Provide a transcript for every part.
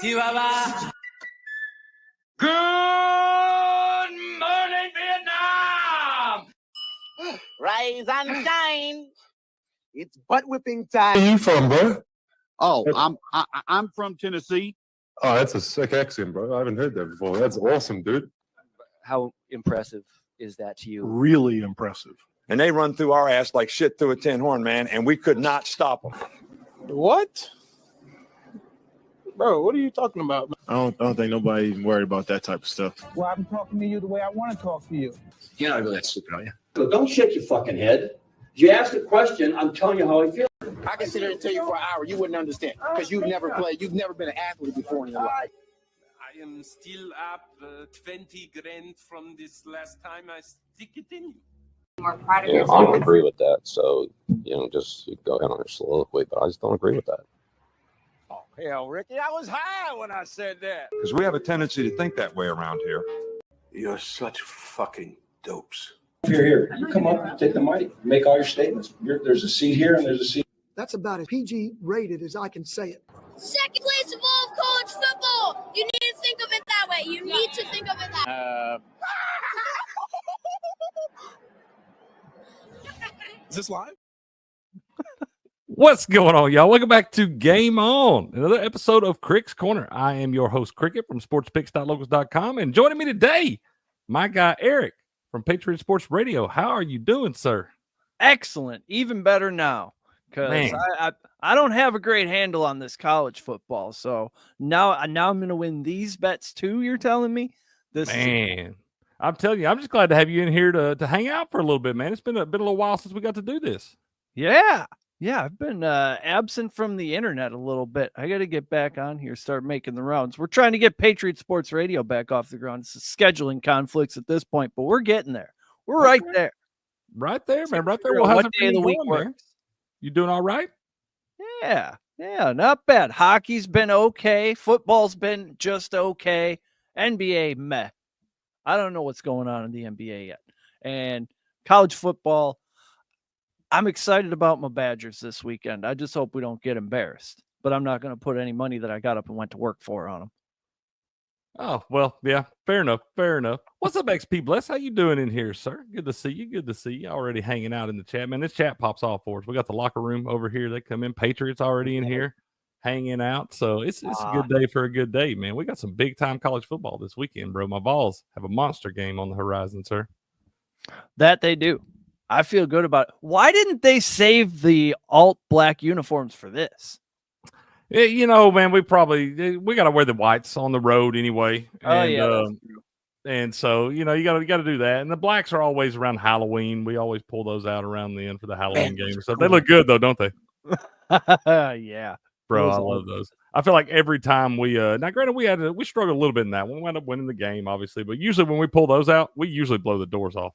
Chihuahua. Good morning, Vietnam. Rise and shine. It's butt whipping time. Where are you from, bro? Oh, I'm from Tennessee. Oh, that's a sick accent, bro. I haven't heard that before. That's awesome, dude. How impressive is that to you? Really impressive. And they run through our ass like shit through a tin horn, man, and we could not stop them. What? Bro, what are you talking about? I don't think nobody even worried about that type of stuff. Well, I'm talking to you the way I want to talk to you. You're not really that stupid, are you? So don't shake your fucking head. If you ask a question, I'm telling you how I feel. I can sit here and tell you for an hour. You wouldn't understand because you've never played. You've never been an athlete before in your life. I am still up 20 grand from this last time I stick it in. More proud of I don't agree with that. So, just go ahead on your soliloquy, but I just don't agree with that. Oh, hell, Ricky, I was high when I said that. Because we have a tendency to think that way around here. You're such fucking dopes. If you're here, you come up, take the mic, make all your statements. There's a seat here and there's a seat. That's about as PG rated as I can say it. Second place of all of college football. You need to think of it that way. You need to think of it that way. Is this live? What's going on, y'all? Welcome back to Game On, another episode of Crick's Corner. I am your host, Cricket, from sportspicks.locals.com, and joining me today, my guy, Eric, from Patriot Sports Radio. How are you doing, sir? Excellent. Even better now, because I don't have a great handle on this college football. So now I'm going to win these bets too, you're telling me? I'm telling you, I'm just glad to have you in here to hang out for a little bit, man. It's been a little while since we got to do this. Yeah, I've been absent from the internet a little bit. I got to get back on here, start making the rounds. We're trying to get Patriot Sports Radio back off the ground. It's scheduling conflicts at this point, but we're getting there. We're right there. Right there, man. Right there. Well, what day of the week works? You doing all right? Yeah, not bad. Hockey's been okay. Football's been just okay. NBA, meh. I don't know what's going on in the NBA yet. And college football, I'm excited about my Badgers this weekend. I just hope we don't get embarrassed. But I'm not going to put any money that I got up and went to work for on them. Oh, well, yeah, fair enough. What's up, XP Bless? How you doing in here, sir? Good to see you. Already hanging out in the chat, man. This chat pops off for us. We got the locker room over here. They come in. Patriots already in here hanging out. So it's a good day for a good day, man. We got some big-time college football this weekend, bro. My Vols have a monster game on the horizon, sir. That they do. I feel good about it. Why didn't they save the alt-black uniforms for this? Man, we got to wear the whites on the road anyway. And so, you got to do that. And the blacks are always around Halloween. We always pull those out around the end for the Halloween game. So they look good though, don't they? Yeah. Bro, I love those. I feel like every time we now granted we struggled a little bit in that one. We wound up winning the game, obviously, but usually when we pull those out, we usually blow the doors off.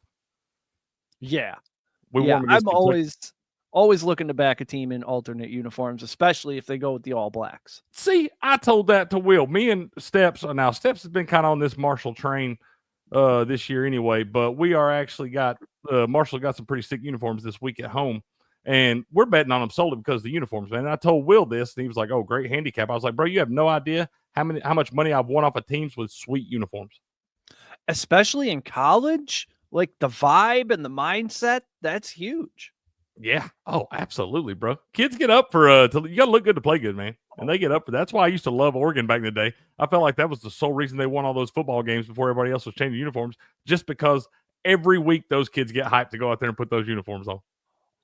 Yeah. I'm always looking to back a team in alternate uniforms, especially if they go with the All Blacks. See, I told that to Will. Me and Steps has been kind of on this Marshall train this year anyway, but we are actually Marshall got some pretty sick uniforms this week at home, and we're betting on them solely because of the uniforms, man. And I told Will this, and he was like, "Oh, great handicap." I was like, "Bro, you have no idea how much money I've won off of teams with sweet uniforms." Especially in college, like the vibe and the mindset, that's huge. Yeah. Oh, absolutely, bro. Kids get up for you got to look good to play good, man. And they get up for that's why I used to love Oregon back in the day. I felt like that was the sole reason they won all those football games before everybody else was changing uniforms, just because every week those kids get hyped to go out there and put those uniforms on.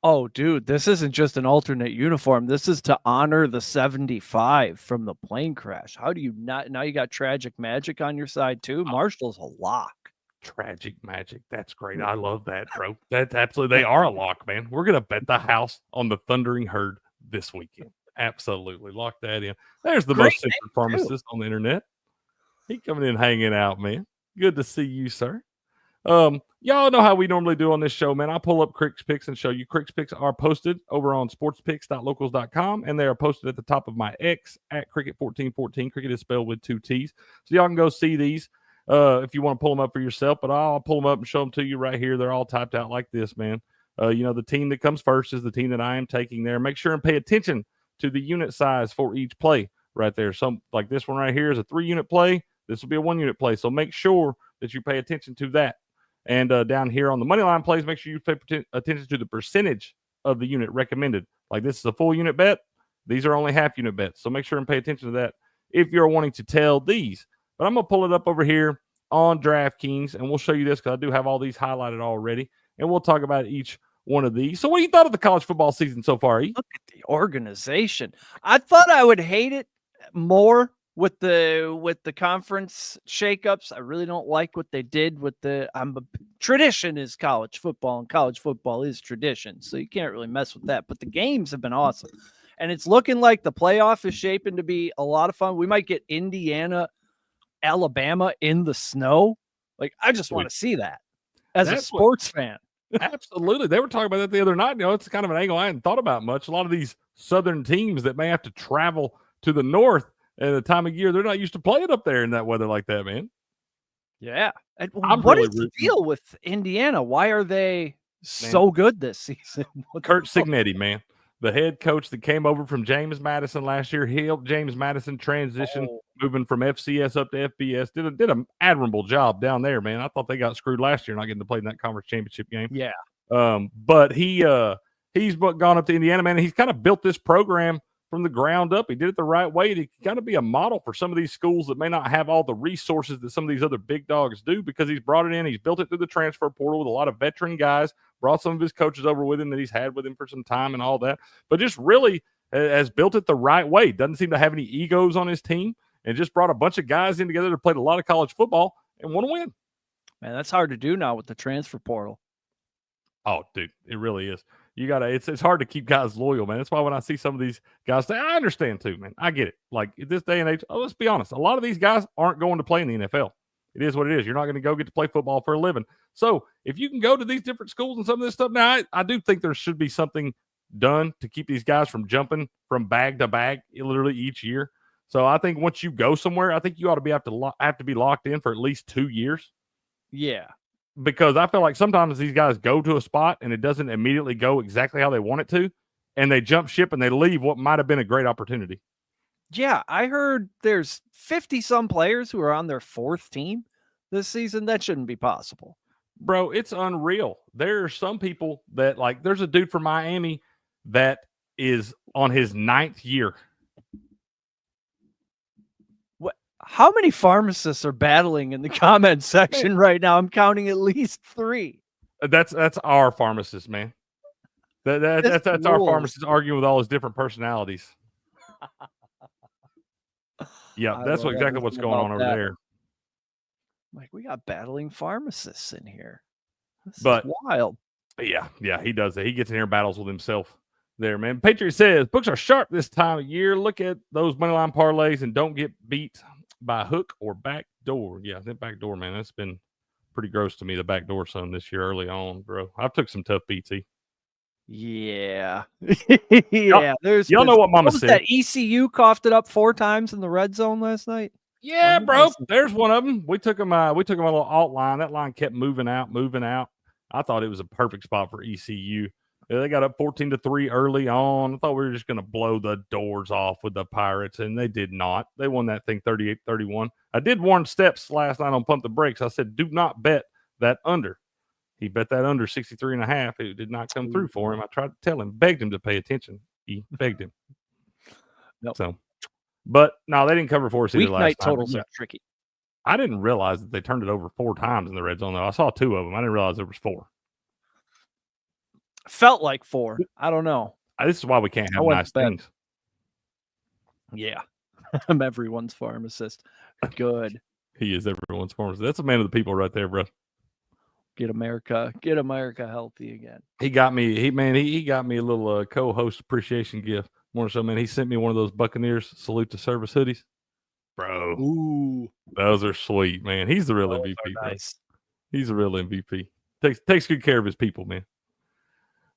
Oh, dude, this isn't just an alternate uniform. This is to honor the 75 from the plane crash. How do you not? Now you got Tragic Magic on your side too. Marshall's a lock. Tragic Magic. That's great. I love that, bro. That's absolutely. They are a lock, man. We're going to bet the house on the Thundering Herd this weekend. Absolutely. Lock that in. There's the most secret pharmacist on the internet. He coming in hanging out, man. Good to see you, sir. Y'all know how we normally do on this show, man. I pull up Crick's Picks and show you. Crick's Picks are posted over on sportspicks.locals.com, and they are posted at the top of my X at Cricket1414. Cricket is spelled with 2 T's. So y'all can go see these. If you want to pull them up for yourself, but I'll pull them up and show them to you right here. They're all typed out like this, man. The team that comes first is the team that I am taking there. Make sure and pay attention to the unit size for each play. right there. Some like this one right here is a 3-unit play. This will be a 1-unit play. So make sure that you pay attention to that. And down here on the money line plays, make sure you pay attention to the percentage of the unit recommended. Like this is a full unit bet. These are only half unit bets. So make sure and pay attention to that if you're wanting to tell these. But I'm going to pull it up over here on DraftKings, and we'll show you this because I do have all these highlighted already. And we'll talk about each one of these. So what do you thought of the college football season so far, E? Look at the organization. I thought I would hate it more with the conference shakeups. I really don't like what they did with tradition is college football, and college football is tradition. So you can't really mess with that. But the games have been awesome. And it's looking like the playoff is shaping to be a lot of fun. We might get Indiana, Alabama in the snow. Like, I just want to see that as a sports fan. Absolutely. They were talking about that the other night. It's kind of an angle I hadn't thought about much. A lot of these southern teams that may have to travel to the north at the time of year, they're not used to playing up there in that weather like that, man. Yeah. And what is the deal with Indiana? Why are they so good this season? Kurt Signetti, man. The head coach that came over from James Madison last year. He helped James Madison transition, moving from FCS up to FBS. Did an admirable job down there, man. I thought they got screwed last year not getting to play in that conference championship game. Yeah. But he's gone up to Indiana, man. And he's kind of built this program from the ground up. He did it the right way to kind of be a model for some of these schools that may not have all the resources that some of these other big dogs do, because he's brought it in. He's built it through the transfer portal with a lot of veteran guys, brought some of his coaches over with him that he's had with him for some time and all that, but just really has built it the right way. Doesn't seem to have any egos on his team, and just brought a bunch of guys in together to play a lot of college football and want to win. Man, that's hard to do now with the transfer portal. Oh, dude, it really is. You gotta. It's hard to keep guys loyal, man. That's why when I see some of these guys say, I understand too, man. I get it. Like at this day and age, let's be honest. A lot of these guys aren't going to play in the NFL. It is what it is. You're not going to go get to play football for a living. So if you can go to these different schools and some of this stuff, now I do think there should be something done to keep these guys from jumping from bag to bag literally each year. So I think once you go somewhere, I think you ought to have to be locked in for at least 2 years. Yeah. Because I feel like sometimes these guys go to a spot and it doesn't immediately go exactly how they want it to, and they jump ship and they leave what might have been a great opportunity. Yeah, I heard there's 50-some players who are on their 4th team this season. That shouldn't be possible. Bro, it's unreal. There are some people that, like, there's a dude from Miami that is on his 9th year. How many pharmacists are battling in the comment section right now? I'm counting at least 3. That's our pharmacist, man. That's our pharmacist arguing with all his different personalities. Yeah, that's exactly what's going on over there. Like, we got battling pharmacists in here. This is wild. Yeah, he does that. He gets in here and battles with himself there, man. Patriot says, books are sharp this time of year. Look at those moneyline parlays and don't get beat by hook or back door. Yeah, that back door, man, that's been pretty gross to me, the back door some this year early on, bro. I've took some tough beats. Yeah. Yeah. Y'all know what Mama said. That ECU coughed it up 4 times in the red zone last night. Yeah, bro. There's one of them. We took them a little alt line. That line kept moving out. I thought it was a perfect spot for ECU. They got up 14-3 early on. I thought we were just going to blow the doors off with the Pirates, and they did not. They won that thing 38-31. I did warn Steps last night on Pump the Brakes. I said, do not bet that under. He bet that under 63.5. It did not come through for him. I tried to tell him, begged him to pay attention. He begged him. Nope. So, but no, they didn't cover for us either last time. Totals are tricky. I didn't realize that they turned it over 4 times in the red zone, though. I saw 2 of them. I didn't realize there was 4. Felt like 4. I don't know. This is why we can't have nice things. Yeah. I'm everyone's pharmacist. Good. He is everyone's pharmacist. That's a man of the people right there, bro. Get America healthy again. He got me. He got me a little co-host appreciation gift. More so, man. He sent me one of those Buccaneers salute to service hoodies, bro. Ooh, those are sweet, man. He's the real MVP. Nice. He's a real MVP. Takes good care of his people, man.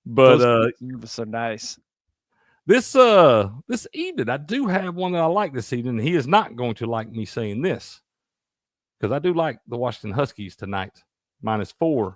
But those so nice. This evening, I do have one that I like this evening. He is not going to like me saying this, because I do like the Washington Huskies tonight, -4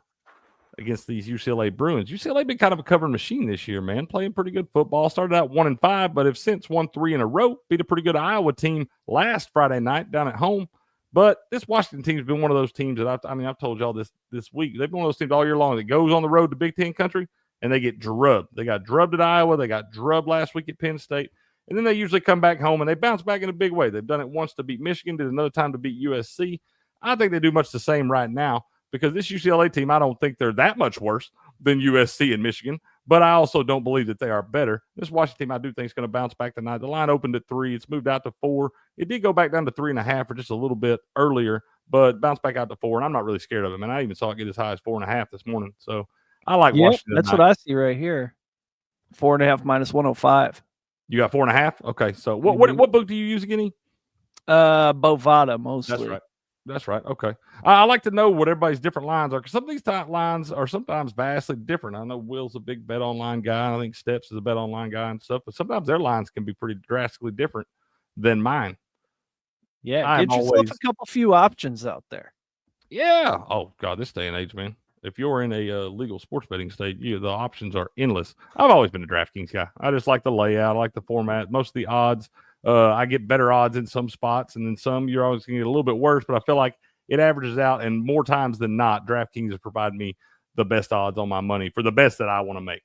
against these UCLA Bruins. UCLA been kind of a covering machine this year, man. Playing pretty good football. Started out 1-5, but have since won 3 in a row. Beat a pretty good Iowa team last Friday night down at home. But this Washington team's been one of those teams that I've told y'all this week. They've been one of those teams all year long that goes on the road to Big Ten country and they get drubbed. They got drubbed at Iowa. They got drubbed last week at Penn State. And then they usually come back home and they bounce back in a big way. They've done it once to beat Michigan, did another time to beat USC. I think they do much the same right now because this UCLA team, I don't think they're that much worse than USC and Michigan, but I also don't believe that they are better. This Washington team, I do think is going to bounce back tonight. The line opened at 3. It's moved out to 4. It did go back down to 3.5 for just a little bit earlier, but bounced back out to 4, and I'm not really scared of it. And I even saw it get as high as 4.5 this morning. So I like Washington. That's what I see right here. 4.5 minus 105. You got 4.5? Okay. So what book do you use again? Bovada mostly. That's right. That's right. Okay. I like to know what everybody's different lines are because some of these top lines are sometimes vastly different. I know Will's a big bet online guy. And I think Steps is a bet online guy and stuff, but sometimes their lines can be pretty drastically different than mine. Yeah. Get yourself a few options out there. Yeah. Oh, God, this day and age, man. If you're in a legal sports betting state, the options are endless. I've always been a DraftKings guy. I just like the layout. I like the format. Most of the odds. I get better odds in some spots, and then some you're always going to get a little bit worse, but I feel like it averages out, and more times than not, DraftKings has provided me the best odds on my money for the best that I want to make.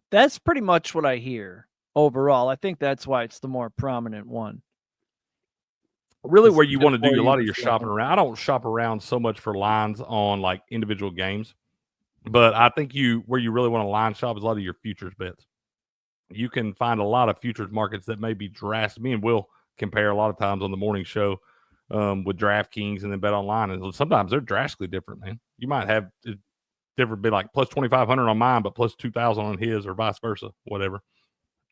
That's pretty much what I hear overall. I think that's why it's the more prominent one. Really where you want to do a lot of your shopping around. I don't shop around so much for lines on like individual games, but I think where you really want to line shop is a lot of your futures bets. You can find a lot of futures markets that may be drastic. Me and Will compare a lot of times on the morning show with DraftKings and then Bet Online. And sometimes they're drastically different, man. You might have it different, be like plus 2,500 on mine, but plus 2,000 on his or vice versa, whatever.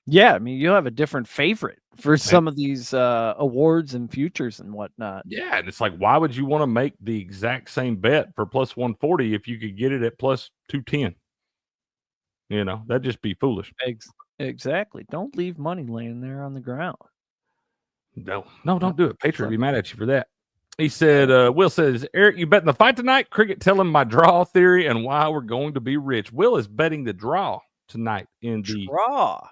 Yeah, I mean, you'll have a different favorite for some of these awards and futures and whatnot. Yeah, and it's like, why would you want to make the exact same bet for plus 140 if you could get it at plus 210? That'd just be foolish. Exactly. Don't leave money laying there on the ground. No, don't do it. Patriot would be mad at you for that. He said, Will says, Eric, you betting the fight tonight? Cricket, tell him my draw theory and why we're going to be rich. Will is betting the draw tonight in the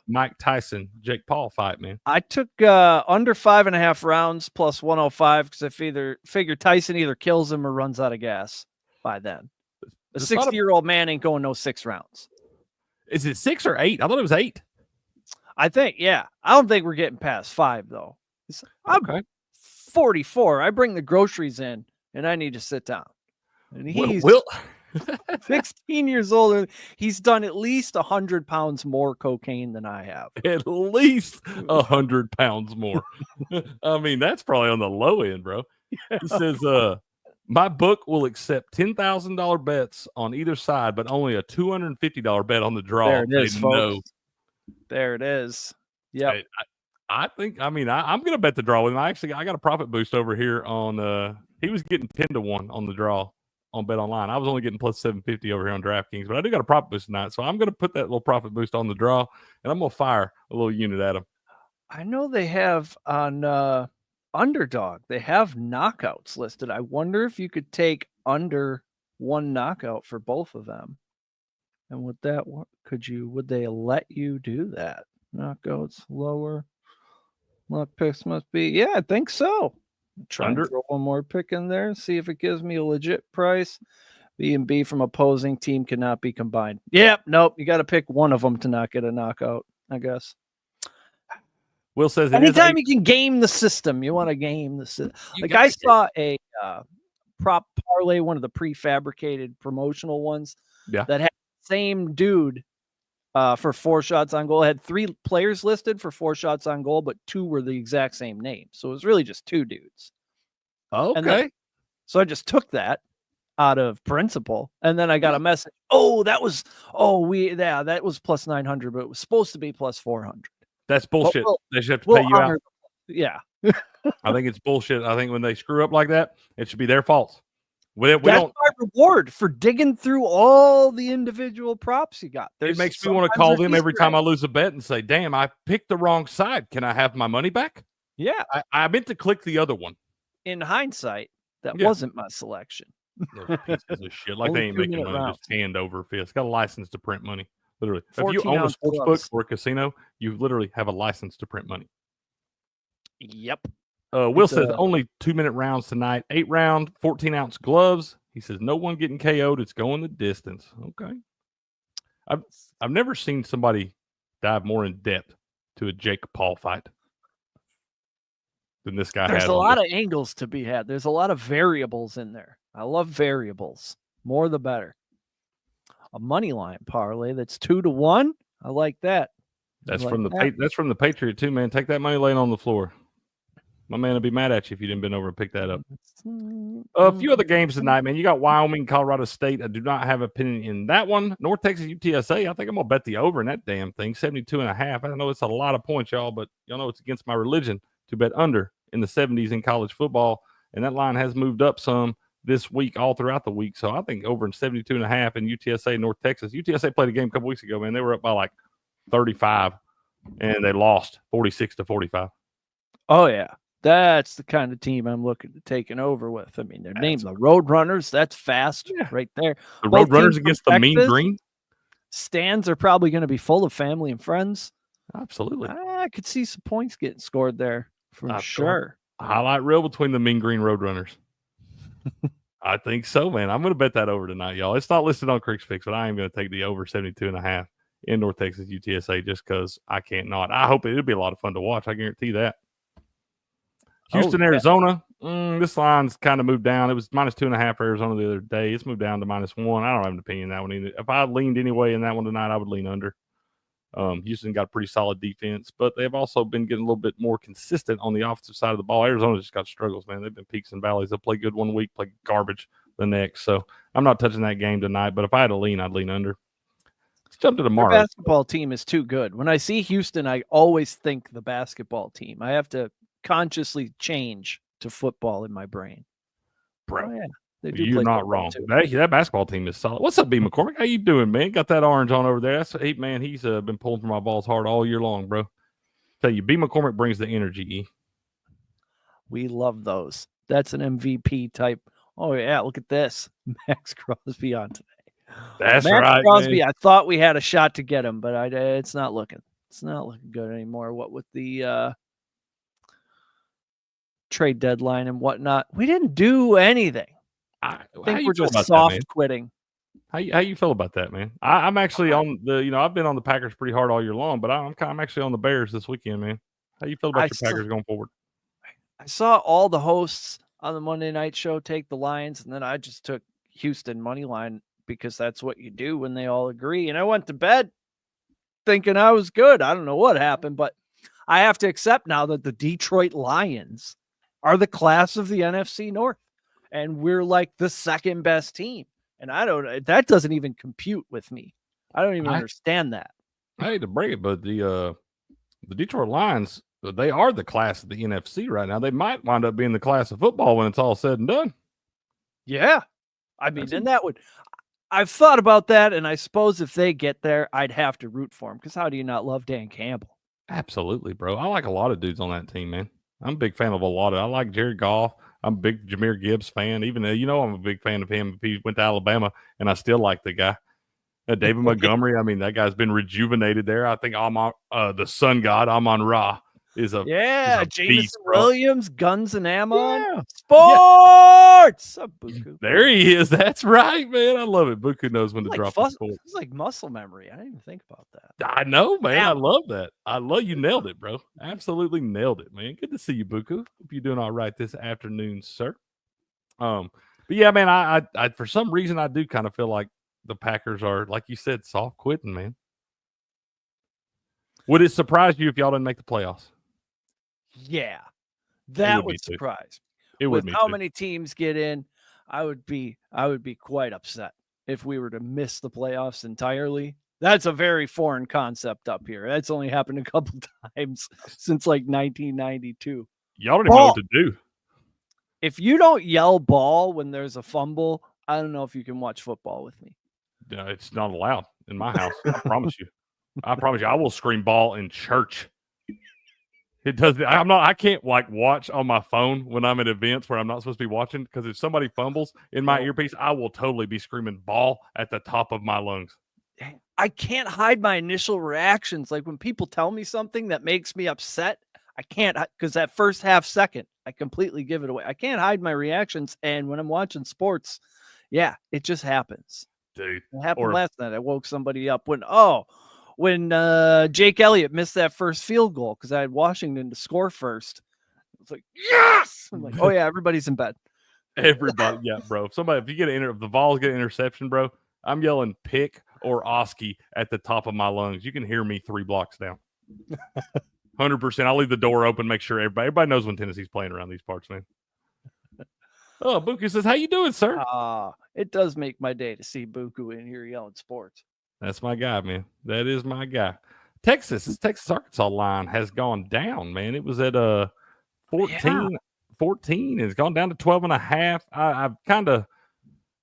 Mike Tyson, Jake Paul fight, man. I took under 5.5 rounds plus 105 because I figure Tyson either kills him or runs out of gas by then. A 60-year-old man ain't going no 6 rounds. Is it 6 or 8? I thought it was 8. I think, yeah. I don't think we're getting past 5, though. I'm 44. I bring the groceries in, and I need to sit down. And he's 16 years old, and he's done at least 100 pounds more cocaine than I have. At least 100 pounds more. I mean, that's probably on the low end, bro. Yeah. He says, my book will accept $10,000 bets on either side, but only a $250 bet on the draw. There it is, folks. There it is. Yeah. I'm going to bet the draw with him. I got a profit boost over here on, he was getting 10-1 on the draw on Bet Online. I was only getting plus 750 over here on DraftKings, but I do got a profit boost tonight. So I'm going to put that little profit boost on the draw and I'm going to fire a little unit at him. I know they have on, Underdog, they have knockouts listed. I wonder if you could take under 1 knockout for both of them. And would they let you do that? Knockouts lower. Luck picks must be. Yeah, I think so. Try and throw one more pick in there. See if it gives me a legit price. B and B from opposing team cannot be combined. Yep. Nope. You got to pick one of them to not get a knockout, I guess. Will says anytime you can game the system, you want to game the system. Like I saw a prop parlay, one of the prefabricated promotional ones that had the same dude for 4 shots on goal. It had 3 players listed for 4 shots on goal, but 2 were the exact same name. So it was really just 2 dudes. Okay. So I just took that out of principle. And then I got a message. That was plus 900, but it was supposed to be plus 400. That's bullshit. They should have to pay you out. Yeah. I think it's bullshit. I think when they screw up like that, it should be their fault. That's my reward for digging through all the individual props you got. It makes me want to call them every time I lose a bet and say, damn, I picked the wrong side. Can I have my money back? Yeah. I meant to click the other one. In hindsight, that wasn't my selection. Those pieces of shit. Like Only they ain't making 2-minute money, rounds. just hand over fist. Got a license to print money. Literally. If you 14 own a ounce sports book gloves. or a casino, you literally have a license to print money. Yep. Will It's, says only 2-minute rounds tonight. 8-round, 14-ounce gloves. He says no one getting KO'd. It's going the distance. Okay. I've never seen somebody dive more in depth to a Jake Paul fight than this guy has. There's a lot of angles to be had. There's a lot of variables in there. I love variables. More the better. A money line parlay that's 2-1. I like that. That's from the Patriot too, man. Take that money laying on the floor. My man will be mad at you if you didn't been over and pick that up. A few other games tonight, man. You got Wyoming, Colorado State. I do not have opinion in that one. North Texas, UTSA. I think I'm gonna bet the over in that damn thing. 72.5. I know it's a lot of points, y'all, but y'all know it's against my religion to bet under in the 70s in college football. And that line has moved up some this week, all throughout the week. So I think over in 72.5 in UTSA, North Texas. UTSA played a game a couple weeks ago, man. They were up by like 35, and they lost 46-45. Oh, yeah. That's the kind of team I'm looking to take an over with. I mean, they're named the Roadrunners. That's fast right there. The Roadrunners against the Mean Green. Stands are probably going to be full of family and friends. Absolutely. I could see some points getting scored there for sure. Highlight reel between the Mean Green Roadrunners. I think so, man. I'm going to bet that over tonight, y'all. It's not listed on Creek's Picks, but I am going to take the over 72.5 in North Texas UTSA just because I can't not. I hope it'll be a lot of fun to watch. I guarantee that. Houston, Arizona. This line's kind of moved down. It was -2.5 for Arizona the other day. It's moved down to -1. I don't have an opinion in that one either. If I leaned anyway in that one tonight, I would lean under. Houston got a pretty solid defense, but they've also been getting a little bit more consistent on the offensive side of the ball. Arizona just got struggles, man. They've been peaks and valleys. They'll play good one week, play garbage the next. So I'm not touching that game tonight, but if I had to lean, I'd lean under. Let's jump to tomorrow. The basketball team is too good. When I see Houston, I always think the basketball team. I have to consciously change to football in my brain. Bro, yeah, they do you're play not wrong. That basketball team is solid. What's up, B. McCormick? How you doing, man? Got that orange on over there. That's man. He's been pulling for my balls hard all year long, bro. Tell you, B. McCormick brings the energy. E. We love those. That's an MVP type. Oh yeah, look at this, Max Crosby on today. That's Max right, Crosby. man. I thought we had a shot to get him, but it's not looking. It's not looking good anymore. What with the trade deadline and whatnot, we didn't do anything. I think we're just soft quitting. How you feel about that, man? I'm actually on the. I've been on the Packers pretty hard all year long, but I'm actually on the Bears this weekend, man. How you feel about your Packers going forward? I saw all the hosts on the Monday night show take the Lions, and then I just took Houston money line because that's what you do when they all agree. And I went to bed thinking I was good. I don't know what happened, but I have to accept now that the Detroit Lions are the class of the NFC North, and we're like the second best team. And that doesn't even compute with me. I don't even understand that. I hate to break it, but the Detroit Lions, they are the class of the NFC right now. They might wind up being the class of football when it's all said and done. Yeah. I mean, I've thought about that, and I suppose if they get there, I'd have to root for them, because how do you not love Dan Campbell? Absolutely, bro. I like a lot of dudes on that team, man. I'm a big fan of a lot of. I like Jared Goff. I'm a big Jahmyr Gibbs fan. Even though I'm a big fan of him. He went to Alabama, and I still like the guy. David Montgomery. I mean, that guy's been rejuvenated there. I think the Sun God Amon-Ra is a Jameson Williams, guns and ammo. Yeah. Sports. Yeah. Buku. There he is. That's right, man. I love it. Buku knows when to drop the score. It's like muscle memory. I didn't even think about that. I know, man. I love that. You nailed it, bro. Absolutely nailed it, man. Good to see you, Buku. Hope you're doing all right this afternoon, sir. But yeah, man, I for some reason I do kind of feel like the Packers are, like you said, soft quitting, man. Would it surprise you if y'all didn't make the playoffs? Yeah, that would surprise me. With how many teams get in, I would be quite upset if we were to miss the playoffs entirely. That's a very foreign concept up here. That's only happened a couple times since like 1992. Y'all don't even know what to do. If you don't yell ball when there's a fumble, I don't know if you can watch football with me. It's not allowed in my house. I promise you. I promise you. I will scream ball in church. It does. I can't like watch on my phone when I'm at events where I'm not supposed to be watching, because if somebody fumbles in my earpiece, I will totally be screaming ball at the top of my lungs. I can't hide my initial reactions. Like when people tell me something that makes me upset, I can't, because that first half second, I completely give it away. I can't hide my reactions. And when I'm watching sports, yeah, it just happens. Dude. It happened last night. I woke somebody up when Jake Elliott missed that first field goal because I had Washington to score first. It's like, yes! I'm like, oh yeah, everybody's in bed. Everybody, yeah, bro. If the Vols get an interception, bro, I'm yelling pick or Oski at the top of my lungs. You can hear me 3 blocks down. 100%. I'll leave the door open, make sure everybody knows when Tennessee's playing around these parts, man. Oh, Buku says, how you doing, sir? It does make my day to see Buku in here yelling sports. That's my guy, man. That is my guy. This Texas-Arkansas line has gone down, man. It was at 14, and it's gone down to 12.5.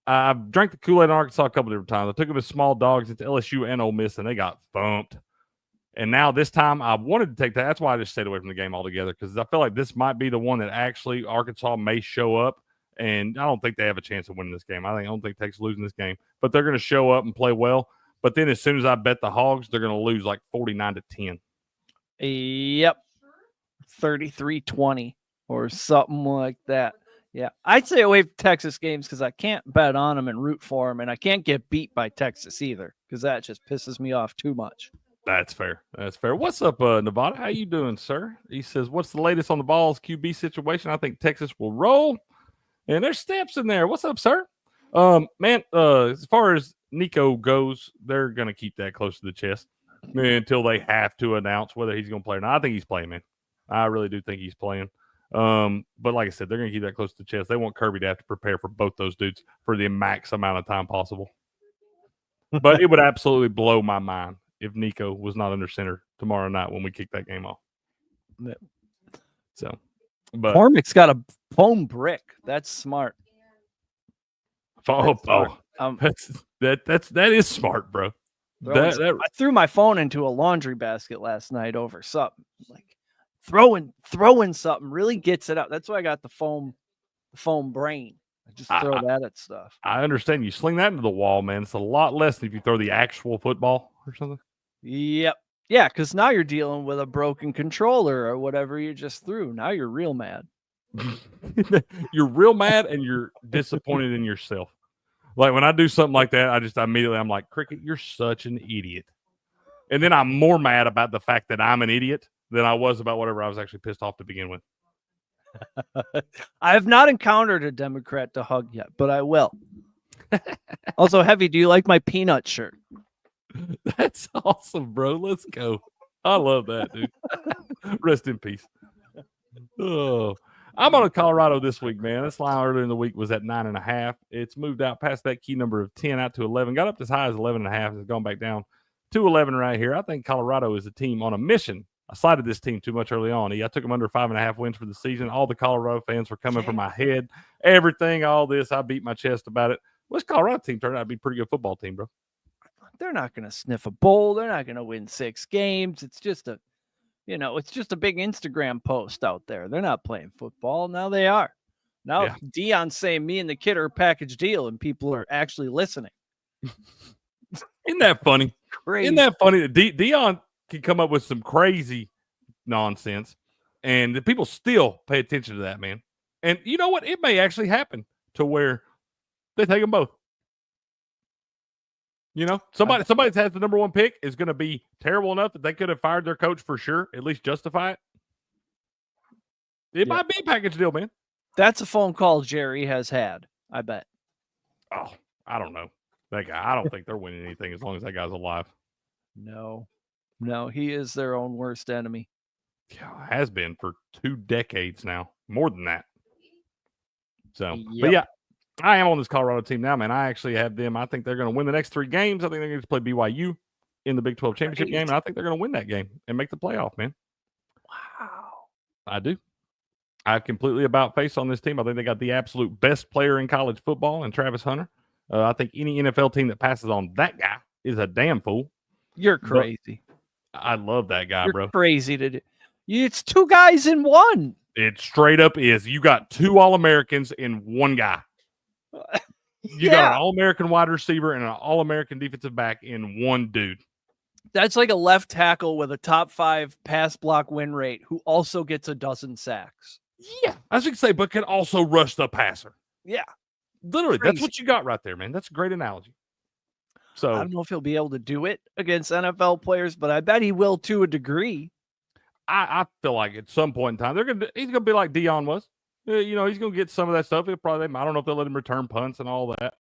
I've drank the Kool-Aid in Arkansas a couple different times. I took them as small dogs into LSU and Ole Miss, and they got thumped. And now this time I wanted to take that. That's why I just stayed away from the game altogether, because I feel like this might be the one that actually Arkansas may show up. And I don't think they have a chance of winning this game. I don't think Texas losing this game, but they're going to show up and play well. But then as soon as I bet the Hogs, they're going to lose like 49-10. Yep. 33-20 or something like that. Yeah. I'd stay away from Texas games because I can't bet on them and root for them. And I can't get beat by Texas either, because that just pisses me off too much. That's fair. That's fair. What's up, Nevada? How you doing, sir? He says, what's the latest on the Vols QB situation? I think Texas will roll. And there's Steps in there. What's up, sir? Man, as far as Nico goes, they're going to keep that close to the chest until they have to announce whether he's going to play or not. I think he's playing, man. I really do think he's playing. But like I said, they're going to keep that close to the chest. They want Kirby to have to prepare for both those dudes for the max amount of time possible. But it would absolutely blow my mind if Nico was not under center tomorrow night when we kick that game off. So, but McCormick's got a foam brick. That's smart. That is smart, bro. I threw my phone into a laundry basket last night over something. Like throwing something really gets it out. That's why I got the foam brain. I just throw that at stuff. I understand. You sling that into the wall, man. It's a lot less than if you throw the actual football or something. Yep. Yeah, because now you're dealing with a broken controller or whatever you just threw. Now you're real mad. You're real mad and you're disappointed in yourself. Like when I do something like that, I'm like, Cricket, you're such an idiot. And then I'm more mad about the fact that I'm an idiot than I was about whatever I was actually pissed off to begin with. I have not encountered a Democrat to hug yet, but I will. Also, Heavy, do you like my peanut shirt? That's awesome, bro. Let's go. I love that, dude. Rest in peace. Oh, I'm on Colorado this week, man. This line earlier in the week was at 9.5. It's moved out past that key number of 10 out to 11. Got up as high as 11.5. It's gone back down to 11 right here. I think Colorado is a team on a mission. I cited this team too much early on. I took them under 5.5 wins for the season. All the Colorado fans were coming for my head. Everything, all this, I beat my chest about it. Well, this Colorado team turned out to be a pretty good football team, bro. They're not going to sniff a bowl. They're not going to win 6 games. It's just a big Instagram post out there. They're not playing football. Now they are. Now Deion's saying me and the kid are a package deal, and people are actually listening. Isn't that funny? Crazy. Isn't that funny that Deion can come up with some crazy nonsense, and the people still pay attention to that, man. And you know what? It may actually happen to where they take them both. You know, somebody that has the number 1 pick is going to be terrible enough that they could have fired their coach for sure, at least justify it. It might be a package deal, man. That's a phone call Jerry has had, I bet. Oh, I don't know. That guy, I don't think they're winning anything as long as that guy's alive. No, he is their own worst enemy. Yeah, has been for 2 decades now, more than that. So, But yeah, I am on this Colorado team now, man. I actually have them. I think they're going to win the next 3 games. I think they're going to play BYU in the Big 12 championship game, and I think they're going to win that game and make the playoff, man. Wow. I do. I have completely about face on this team. I think they got the absolute best player in college football in Travis Hunter. I think any NFL team that passes on that guy is a damn fool. You're crazy. But I love that guy, You're bro. Crazy to do. It's two guys in one. It straight up is. You got two All-Americans in one guy. You got an All-American wide receiver and an All-American defensive back in one dude. That's like a left tackle with a top 5 pass block win rate who also gets a dozen sacks. Yeah, I should say, but can also rush the passer. Yeah. Literally, that's what you got right there, man. That's a great analogy. So I don't know if he'll be able to do it against NFL players, but I bet he will to a degree. I feel like at some point in time, he's gonna be like Dion was. You know, he's gonna get some of that stuff. I don't know if they'll let him return punts and all that.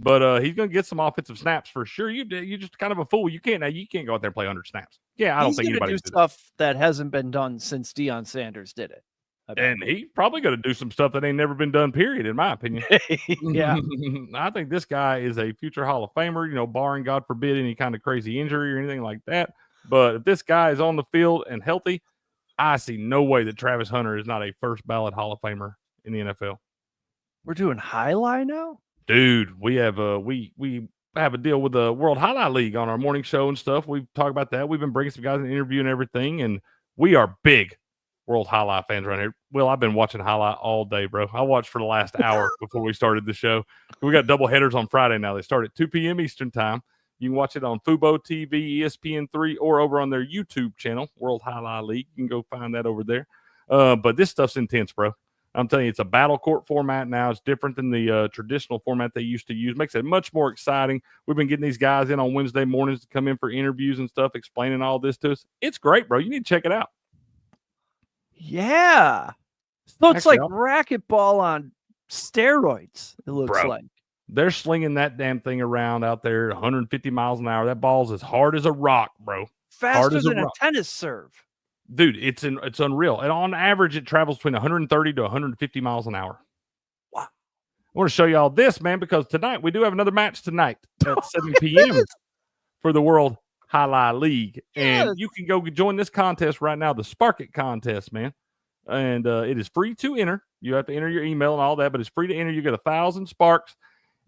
But he's going to get some offensive snaps for sure. You're just kind of a fool. You can't go out there and play 100 snaps. Yeah, I don't think anybody do stuff that hasn't been done since Deion Sanders did it. And he's probably going to do some stuff that ain't never been done, period, in my opinion. Yeah. I think this guy is a future Hall of Famer, you know, barring, God forbid, any kind of crazy injury or anything like that. But if this guy is on the field and healthy, I see no way that Travis Hunter is not a first ballot Hall of Famer in the NFL. We're doing Jai-Alai now? Dude, we have a deal with the World Highlight League on our morning show and stuff. We talk about that. We've been bringing some guys in the interview and everything, and we are big World Highlight fans around here. Well, I've been watching Highlight all day, bro. I watched for the last hour before we started the show. We got double headers on Friday now. They start at 2 p.m. Eastern time. You can watch it on FUBO TV, ESPN3, or over on their YouTube channel, World Highlight League. You can go find that over there. But this stuff's intense, bro. I'm telling you, it's a battle court format now. It's different than the traditional format they used to use. Makes it much more exciting. We've been getting these guys in on Wednesday mornings to come in for interviews and stuff, explaining all this to us. It's great, bro. You need to check it out. Yeah. So it's like racquetball on steroids, it looks like. They're slinging that damn thing around out there 150 miles an hour. That ball's as hard as a rock, bro. Faster than a tennis serve. Dude, it's unreal. And on average, it travels between 130 to 150 miles an hour. Wow. I want to show you all this, man, because tonight we do have another match tonight at 7 p.m. for the World Highlight League. And you can go join this contest right now, the Spark It contest, man. And it is free to enter. You have to enter your email and all that, but it's free to enter. You get 1,000 sparks.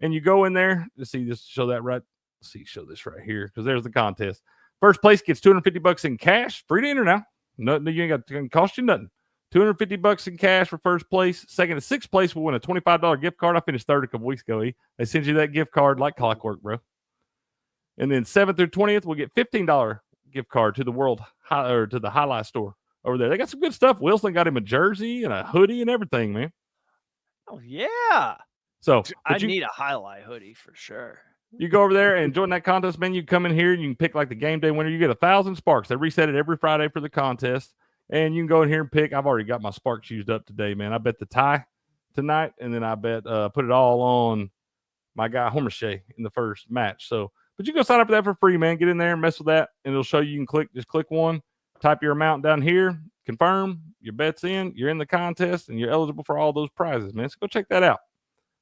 And you go in there to see this, show that right. Let's see, show this right here, because there's the contest. First place gets $250 in cash. Free to enter now. Nothing, you ain't got to cost you nothing. $250 in cash for first place. Second and sixth place will win a $25 gift card. I finished third a couple weeks ago. They send you that gift card like clockwork, bro. And then 7th through 20th, we'll get $15 gift card to the to the Highlight store over there. They got some good stuff. Wilson got him a jersey and a hoodie and everything, man. Oh yeah. So I need a Highlight hoodie for sure. You go over there and join that contest, man. You come in here and you can pick like the game day winner. You get 1,000 sparks. They reset it every Friday for the contest. And you can go in here and pick. I've already got my sparks used up today, man. I bet the tie tonight, and then I bet put it all on my guy Homer Shea in the first match. So, but you go sign up for that for free, man. Get in there and mess with that, and it'll show you can just click one, type your amount down here, confirm your bet's in, you're in the contest, and you're eligible for all those prizes, man. So go check that out.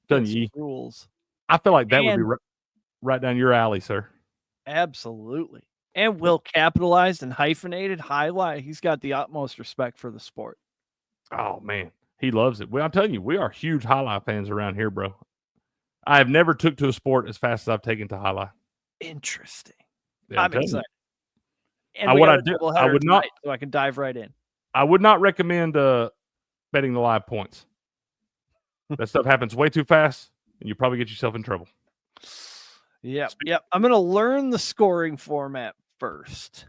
Done you. Rules. I feel like that would be right down your alley, sir. Absolutely. And Will capitalized and hyphenated Highlight. He's got the utmost respect for the sport. Oh, man. He loves it. Well, I'm telling you, we are huge Highlight fans around here, bro. I have never took to a sport as fast as I've taken to Highlight. Interesting. Yeah, I'm excited. And I would not, so I can dive right in. I would not recommend betting the live points. That stuff happens way too fast, and you probably get yourself in trouble. Yep. I'm going to learn the scoring format first.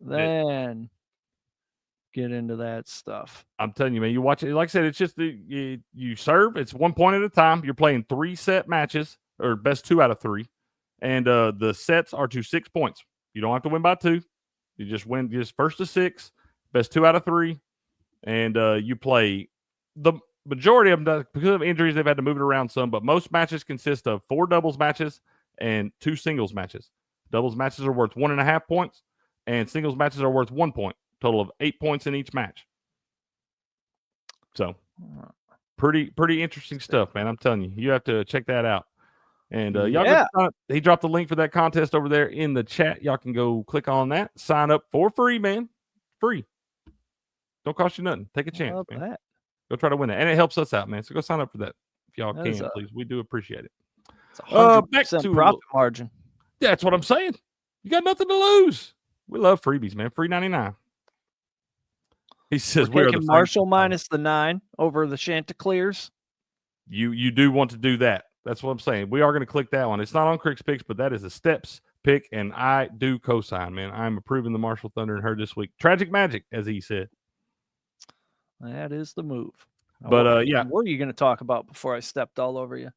Then get into that stuff. I'm telling you, man, you watch it. Like I said, it's just you serve. It's 1 point at a time. You're playing 3 set matches, or best 2 out of 3. And the sets are to 6 points. You don't have to win by 2. You just win just first to 6, best 2 out of 3. And you play the majority of them, because of injuries, they've had to move it around some, but most matches consist of 4 doubles matches and 2 singles matches. Doubles matches are worth 1.5 points, and singles matches are worth 1 point. Total of 8 points in each match. So, pretty interesting stuff, man. I'm telling you, you have to check that out. And y'all he dropped the link for that contest over there in the chat. Y'all can go click on that. Sign up for free, man. Free. Don't cost you nothing. Take a chance, man. That. Go try to win it. And it helps us out, man. So go sign up for that if y'all can, please. We do appreciate it. It's 100% profit margin. That's what I'm saying. You got nothing to lose. We love freebies, man. Free 99. He says We're we are taking the Marshall minus the 9 over the Chanticleers. You do want to do that. That's what I'm saying. We are going to click that one. It's not on Crick's picks, but that is a Steps pick, and I do co-sign, man. I'm approving the Marshall Thunder and her this week. Tragic magic, as he said. That is the move. But yeah, what were you going to talk about before I stepped all over you?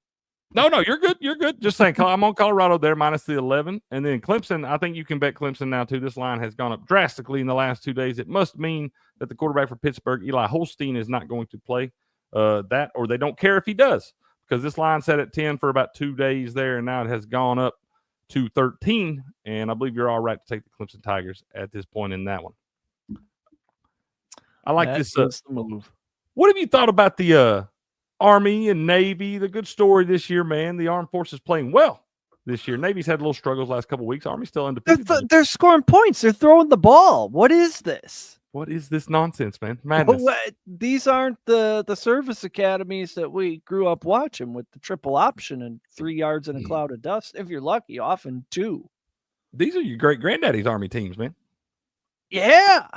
No, you're good. You're good. Just saying, I'm on Colorado there minus the 11, and then Clemson. I think you can bet Clemson now too. This line has gone up drastically in the last 2 days. It must mean that the quarterback for Pittsburgh, Eli Holstein, is not going to play that, or they don't care if he does, because this line sat at 10 for about 2 days there, and now it has gone up to 13. And I believe you're all right to take the Clemson Tigers at this point in that one. I like this. The move. What have you thought about the Army and Navy? The good story this year, man. The Armed Forces playing well this year. Navy's had a little struggles last couple of weeks. Army's still undefeated. They're scoring points. They're throwing the ball. What is this? What is this nonsense, man? Madness. These aren't the service academies that we grew up watching with the triple option and 3 yards in a cloud of dust. If you're lucky, often 2. These are your great granddaddy's Army teams, man. Yeah.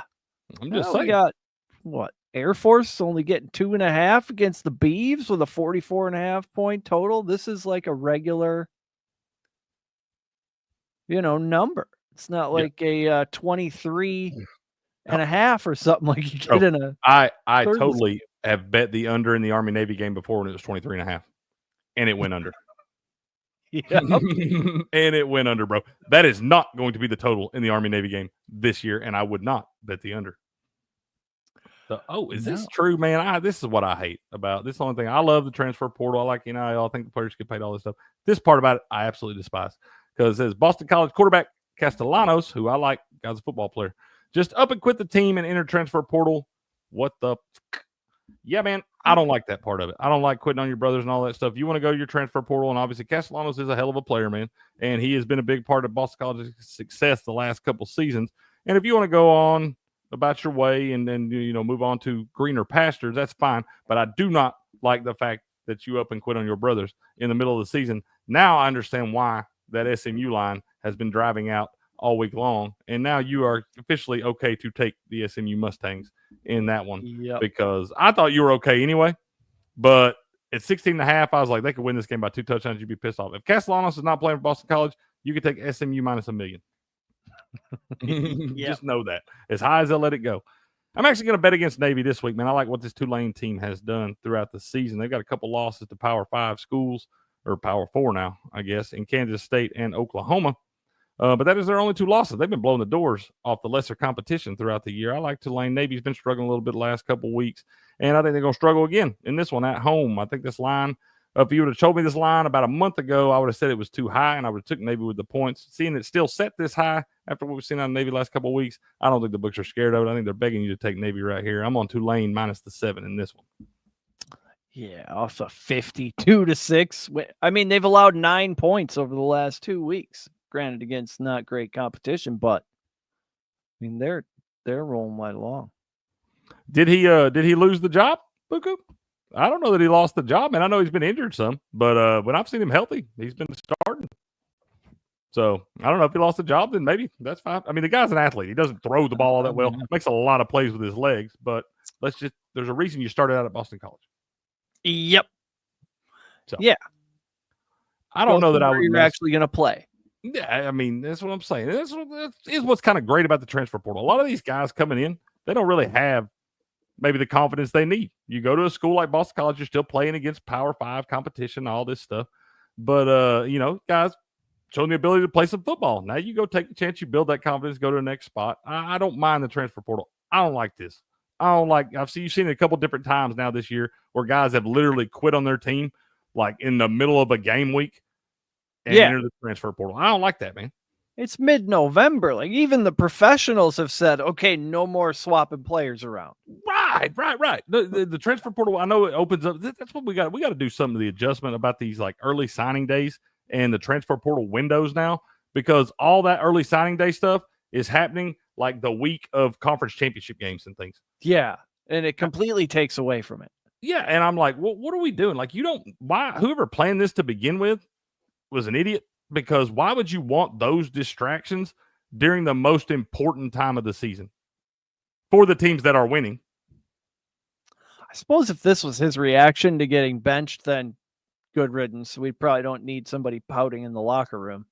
I'm just saying. We got what? Air Force only getting 2.5 against the Beavs with a 44.5 point total. This is like a regular, number. It's not like a 23.5 or something like you get in a. I totally have bet the under in the Army Navy game before when it was 23.5, and it went under. Yeah, and it went under, bro. That is not going to be the total in the Army Navy game this year, and I would not bet the under. Is this true, man? This is what I hate about this. The only thing I love the transfer portal. I like NIL. I think the players get paid all this stuff. This part about it, I absolutely despise, because it says Boston College quarterback Castellanos, who I like, guy's a football player, just up and quit the team and enter transfer portal. What the? Yeah, man, I don't like that part of it. I don't like quitting on your brothers and all that stuff. You want to go to your transfer portal, and obviously Castellanos is a hell of a player, man, and he has been a big part of Boston College's success the last couple seasons. And if you want to go on about your way and then move on to greener pastures, that's fine. But I do not like the fact that you up and quit on your brothers in the middle of the season. Now I understand why that SMU line has been driving out all week long, and now you are officially okay to take the SMU Mustangs in that one. Yep. Because I thought you were okay anyway, but at 16.5, I was like, they could win this game by 2 touchdowns. You'd be pissed off. If Castellanos is not playing for Boston College, you could take SMU minus $1 million. Just know that. As high as they'll let it go. I'm actually going to bet against Navy this week, man. I like what this Tulane team has done throughout the season. They've got a couple losses to Power 5 schools, or Power 4 now, I guess, in Kansas State and Oklahoma. But that is their only 2 losses. They've been blowing the doors off the lesser competition throughout the year. I like Tulane. Navy's been struggling a little bit the last couple of weeks, and I think they're going to struggle again in this one at home. I think this line, if you would have told me this line about a month ago, I would have said it was too high, and I would have took Navy with the points. Seeing it still set this high after what we've seen out of Navy the last couple of weeks, I don't think the books are scared of it. I think they're begging you to take Navy right here. I'm on Tulane minus the 7 in this one. Yeah, off a 52-6. I mean, they've allowed 9 points over the last 2 weeks. Granted, against not great competition, but I mean they're rolling right along. Did he lose the job, Buku? I don't know that he lost the job, man. I know he's been injured some, but when I've seen him healthy, he's been starting. So I don't know if he lost the job, then maybe that's fine. I mean, the guy's an athlete. He doesn't throw the ball all that well. Makes a lot of plays with his legs, but there's a reason you started out at Boston College. Yep. So yeah. I don't know that you're actually going to play. Yeah, I mean, that's what I'm saying. That is what's kind of great about the transfer portal. A lot of these guys coming in, they don't really have maybe the confidence they need. You go to a school like Boston College, you're still playing against Power 5 competition, all this stuff. But, guys showing the ability to play some football. Now you go take a chance, you build that confidence, go to the next spot. I don't mind the transfer portal. I don't like this. You've seen it a couple different times now this year where guys have literally quit on their team, like in the middle of a game week. And enter the transfer portal. I don't like that, man. It's mid-November. Like even the professionals have said, okay, no more swapping players around. Right. The transfer portal, I know it opens up. That's what we got. We got to do some of the adjustment about these like early signing days and the transfer portal windows now, because all that early signing day stuff is happening like the week of conference championship games and things. Yeah. And it completely takes away from it. Yeah. And I'm like, well, what are we doing? Like, whoever planned this to begin with was an idiot, because why would you want those distractions during the most important time of the season for the teams that are winning? I suppose if this was his reaction to getting benched, then good riddance. We probably don't need somebody pouting in the locker room.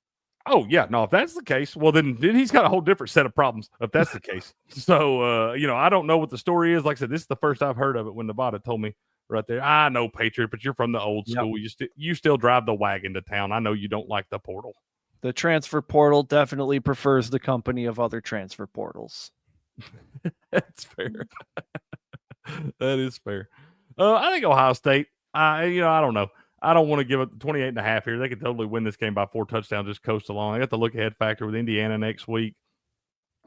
Oh, yeah. No, if that's the case, well, then he's got a whole different set of problems if that's the case. So, I don't know what the story is. Like I said, this is the first I've heard of it when Nevada told me right there. I know, Patriot, but you're from the old school. You still drive the wagon to town. I know you don't like the portal. The transfer portal definitely prefers the company of other transfer portals. That's fair. That is fair. I think Ohio State, I don't know. I don't want to give it 28.5 here. They could totally win this game by 4 touchdowns, just coast along. I got the look-ahead factor with Indiana next week.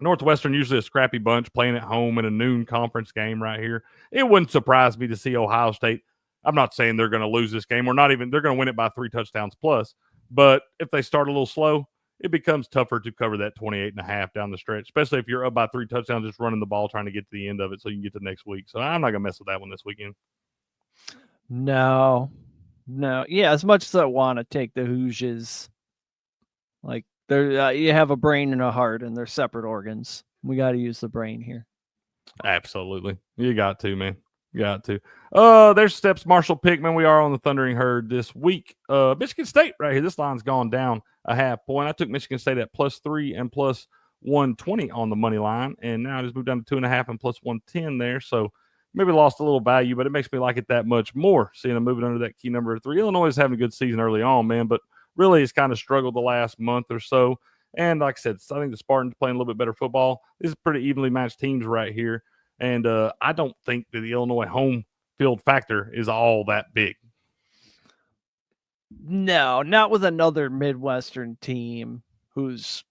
Northwestern, usually a scrappy bunch, playing at home in a noon conference game right here. It wouldn't surprise me to see Ohio State. I'm not saying they're going to lose this game. They're going to win it by 3 touchdowns plus. But if they start a little slow, it becomes tougher to cover that 28.5 down the stretch, especially if you're up by 3 touchdowns just running the ball, trying to get to the end of it so you can get to next week. So I'm not going to mess with that one this weekend. No. Yeah, as much as I want to take the Hoosiers, like you have a brain and a heart, and they're separate organs. We got to use the brain here. Absolutely. You got to, man. You got to. There's Steps Marshall Pickman. We are on the Thundering Herd this week. Michigan State right here. This line's gone down a half point. I took Michigan State at +3 and +120 on the money line, and now I just moved down to 2.5 and +110 there. So maybe lost a little value, but it makes me like it that much more, seeing them moving under that key number of 3. Illinois is having a good season early on, man, but really has kind of struggled the last month or so. And like I said, I think the Spartans playing a little bit better football. This is pretty evenly matched teams right here. And I don't think that the Illinois home field factor is all that big. No, not with another Midwestern team who's,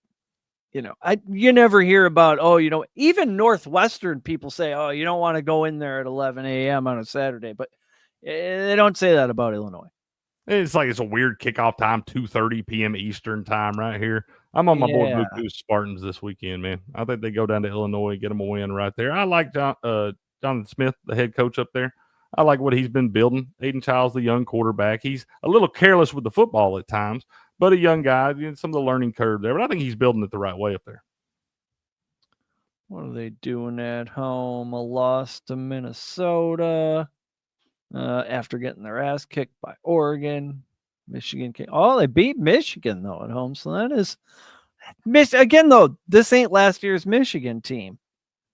you never hear about, even Northwestern people say, you don't want to go in there at 11 a.m. on a Saturday, but they don't say that about Illinois. It's like it's a weird kickoff time, 2:30 p.m. Eastern time right here. I'm on my board with Goose Spartans this weekend, man. I think they go down to Illinois, get them a win right there. I like Jonathan Smith, the head coach up there. I like what he's been building. Aiden Childs, the young quarterback. He's a little careless with the football at times, but a young guy, some of the learning curve there. But I think he's building it the right way up there. What are they doing at home? A loss to Minnesota after getting their ass kicked by Oregon. Michigan. They beat Michigan, though, at home. So that is again, though, this ain't last year's Michigan team.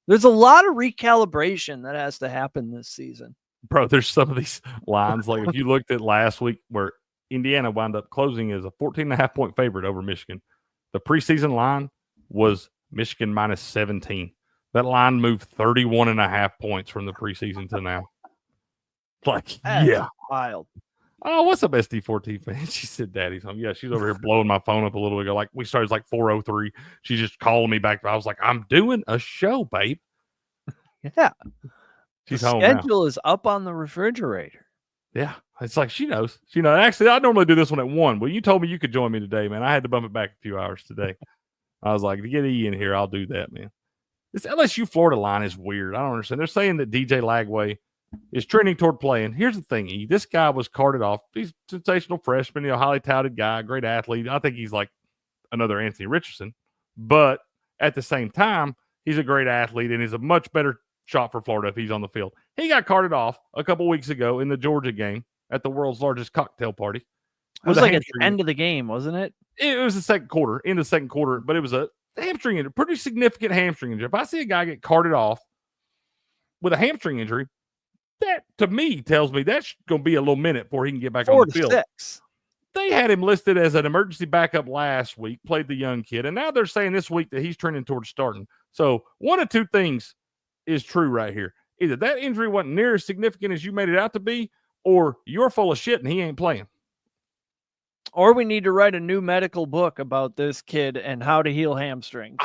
There's a lot of recalibration that has to happen this season. Bro, there's some of these lines. Like if you looked at last week where Indiana wound up closing as a 14.5-point favorite over Michigan, the preseason line was Michigan -17. That line moved 31.5 points from the preseason to now. Like, That's wild. Oh, what's up, SD4T fan? She said daddy's home. Yeah, she's over here blowing my phone up a little ago. Like, we started like 4:03. She's just calling me back. I was like, I'm doing a show, babe. Yeah. She's the home schedule now. is up on the refrigerator. Yeah. It's like she knows. She knows. Actually, I normally do this one at 1. Well, you told me you could join me today, man. I had to bump it back a few hours today. I was like, to get E in here, I'll do that, man. This LSU Florida line is weird. I don't understand. They're saying that DJ Lagway is trending toward playing. Here's the thing, E. This guy was carted off. He's a sensational freshman, highly touted guy, great athlete. I think he's like another Anthony Richardson. But at the same time, he's a great athlete and is a much better shot for Florida if he's on the field. He got carted off a couple weeks ago in the Georgia game at the world's largest cocktail party. It was like at the end of the game, wasn't it? It was the second quarter, in the second quarter, but it was a hamstring injury, pretty significant hamstring injury. If I see a guy get carted off with a hamstring injury, that to me tells me that's going to be a little minute before he can get back on the field. 6. They had him listed as an emergency backup last week, played the young kid, and now they're saying this week that he's trending towards starting. So one of two things is true right here. Either that injury wasn't near as significant as you made it out to be, or you're full of shit and he ain't playing. Or we need to write a new medical book about this kid and how to heal hamstrings.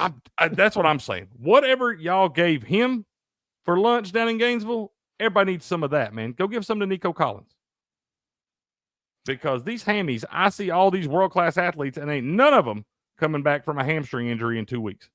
That's what I'm saying. Whatever y'all gave him for lunch down in Gainesville, everybody needs some of that, man. Go give some to Nico Collins. Because these hammies, I see all these world-class athletes, and ain't none of them coming back from a hamstring injury in 2 weeks.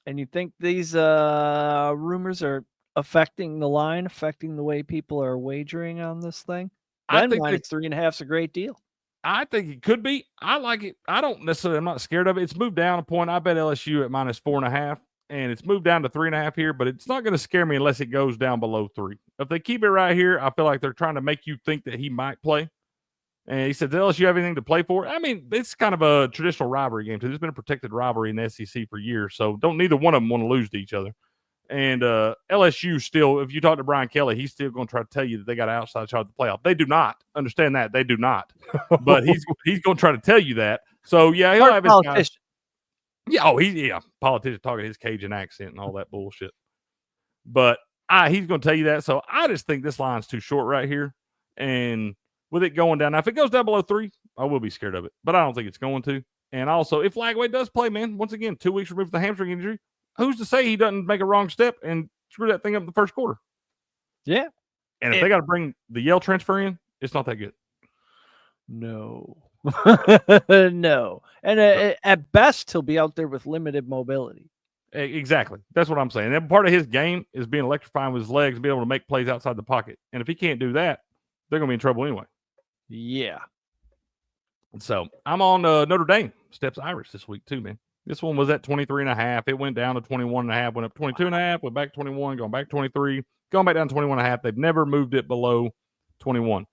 And you think these rumors are affecting the line, affecting the way people are wagering on this thing? Then -3.5 is a great deal. I think it could be. I like it. I don't necessarily, I'm not scared of it. It's moved down a point. I bet LSU at -4.5. and it's moved down to 3.5 here, but it's not going to scare me unless it goes down below 3. If they keep it right here, I feel like they're trying to make you think that he might play. And he said, "Does you have anything to play for?" I mean, it's kind of a traditional rivalry game too. There's been a protected rivalry in the SEC for years, so don't neither one of them want to lose to each other. And LSU still, if you talk to Brian Kelly, he's still going to try to tell you that they got an outside shot at the playoff. They do not understand that. They do not. But he's going to try to tell you that. So yeah, he'll have his guys. Yeah, politician talking his Cajun accent and all that bullshit. But he's going to tell you that. So I just think this line's too short right here, and with it going down. Now, if it goes down below 3, I will be scared of it, but I don't think it's going to. And also, if Lagway does play, man, once again, 2 weeks removed from the hamstring injury, who's to say he doesn't make a wrong step and screw that thing up in the first quarter? Yeah. And if they got to bring the Yale transfer in, it's not that good. No. No. And at best, he'll be out there with limited mobility. Exactly. That's what I'm saying. And part of his game is being electrifying with his legs and being able to make plays outside the pocket. And if he can't do that, they're going to be in trouble anyway. Yeah. So I'm on Notre Dame. Steps Irish this week too, man. This one was at 23.5. It went down to 21.5, went up 22.5, went back 21, going back 23, going back down 21.5. They've never moved it below 21.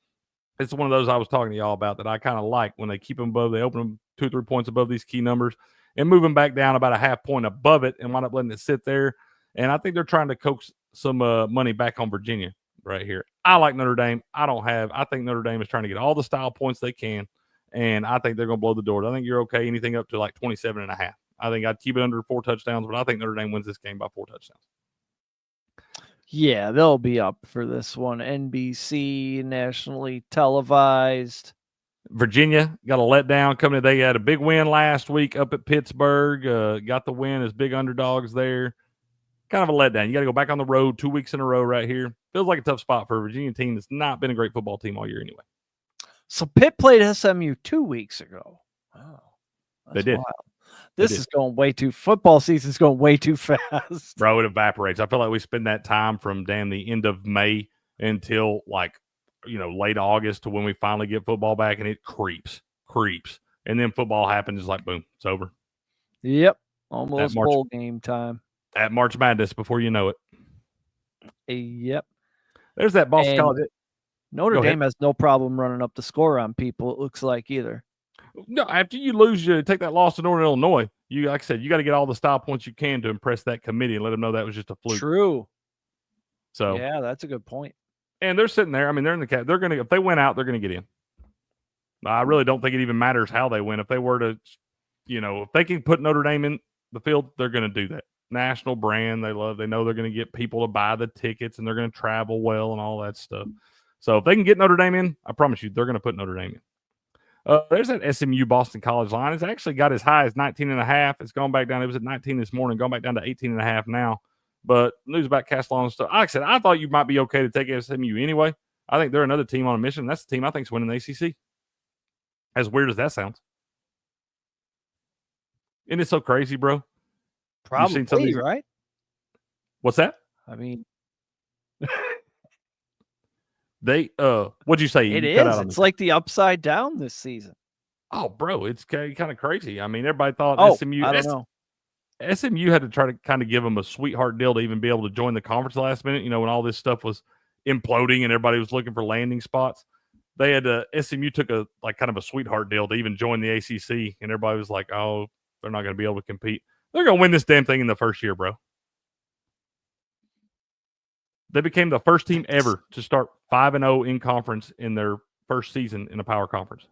It's one of those I was talking to y'all about that I kind of like when they keep them above. They open them 2-3 points above these key numbers and move them back down about a half point above it and wind up letting it sit there. And I think they're trying to coax some money back on Virginia right here. I like Notre Dame. I think Notre Dame is trying to get all the style points they can, and I think they're going to blow the doors. I think you're okay anything up to like 27.5. I think I'd keep it under 4 touchdowns, but I think Notre Dame wins this game by 4 touchdowns. Yeah, they'll be up for this one. NBC, nationally televised. Virginia got a letdown coming. They had a big win last week up at Pittsburgh. Got the win as big underdogs there. Kind of a letdown. You got to go back on the road 2 weeks in a row right here. Feels like a tough spot for a Virginia team that's not been a great football team all year anyway. So Pitt played SMU 2 weeks ago. Wow. They did. Wild. This is going way too – football season's going way too fast. Bro, it evaporates. I feel like we spend that time from the end of May until late August to when we finally get football back, and it creeps. And then football happens, it's like, boom, it's over. Yep. Almost bowl game time. At March Madness before you know it. Yep. There's that Boston College. Notre Dame has no problem running up the score on people, it looks like, either. No, after you lose, you take that loss to Northern Illinois. You, like I said, you got to get all the style points you can to impress that committee and let them know that was just a fluke. True. So yeah, that's a good point. And they're sitting there. I mean, they're in the cap. They're going to, if they win out, they're going to get in. I really don't think it even matters how they win. If they were to, if they can put Notre Dame in the field, they're going to do that. National brand, they know they're going to get people to buy the tickets and they're going to travel well and all that stuff. So if they can get Notre Dame in, I promise you, they're going to put Notre Dame in. There's that SMU Boston College line. It's actually got as high as 19.5. It's gone back down. It was at 19 this morning, gone back down to 18.5 now. But news about Castle and stuff. Like I said, I thought you might be okay to take SMU anyway. I think they're another team on a mission. That's the team I think is winning the ACC. As weird as that sounds. Isn't it so crazy, bro? Probably, right? What's that? I mean, what'd you say? It is. It's like the upside down this season. Oh, bro, it's kind of crazy. I mean, everybody thought SMU. I don't know. SMU had to try to kind of give them a sweetheart deal to even be able to join the conference last minute. When all this stuff was imploding and everybody was looking for landing spots, they had SMU took a kind of a sweetheart deal to even join the ACC, and everybody was like, "Oh, they're not going to be able to compete. They're going to win this damn thing in the first year, bro." They became the first team ever to start 5-0 in conference in their first season in a power conference.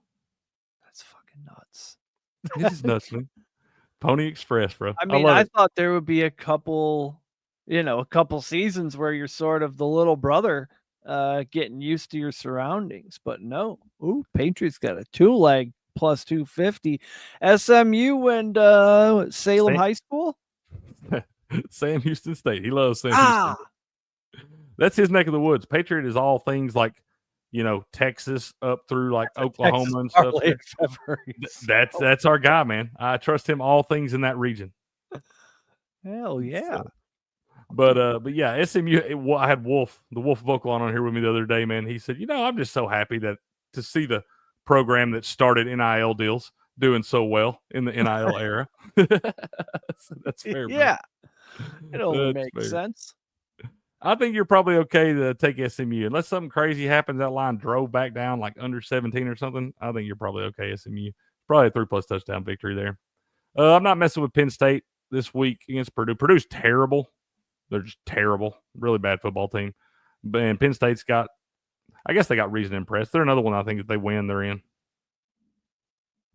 That's fucking nuts. This is nuts, man. Pony Express, bro. I mean, I thought there would be a couple seasons where you're sort of the little brother getting used to your surroundings, but no. Ooh, Patriots got a 2-leg plus 250. SMU and Salem High School? Sam Houston State. He loves Sam Houston. That's his neck of the woods. Patriot is all things like, Texas up through like Oklahoma and stuff. That's our guy, man. I trust him all things in that region. Hell yeah. So, but yeah, SMU. I had the Wolf vocal on here with me the other day, man. He said, I'm just so happy to see the program that started NIL deals doing so well in the NIL era. So that's fair. Yeah. It only That's makes fair. sense. I think you're probably okay to take SMU. Unless something crazy happens, that line drove back down like under 17 or something. I think you're probably okay, SMU. Probably a 3+ touchdown victory there. I'm not messing with Penn State this week against Purdue. Purdue's terrible. They're just terrible. Really bad football team. And Penn State's got, I guess they got reason to impress. They're another one I think if they win, they're in.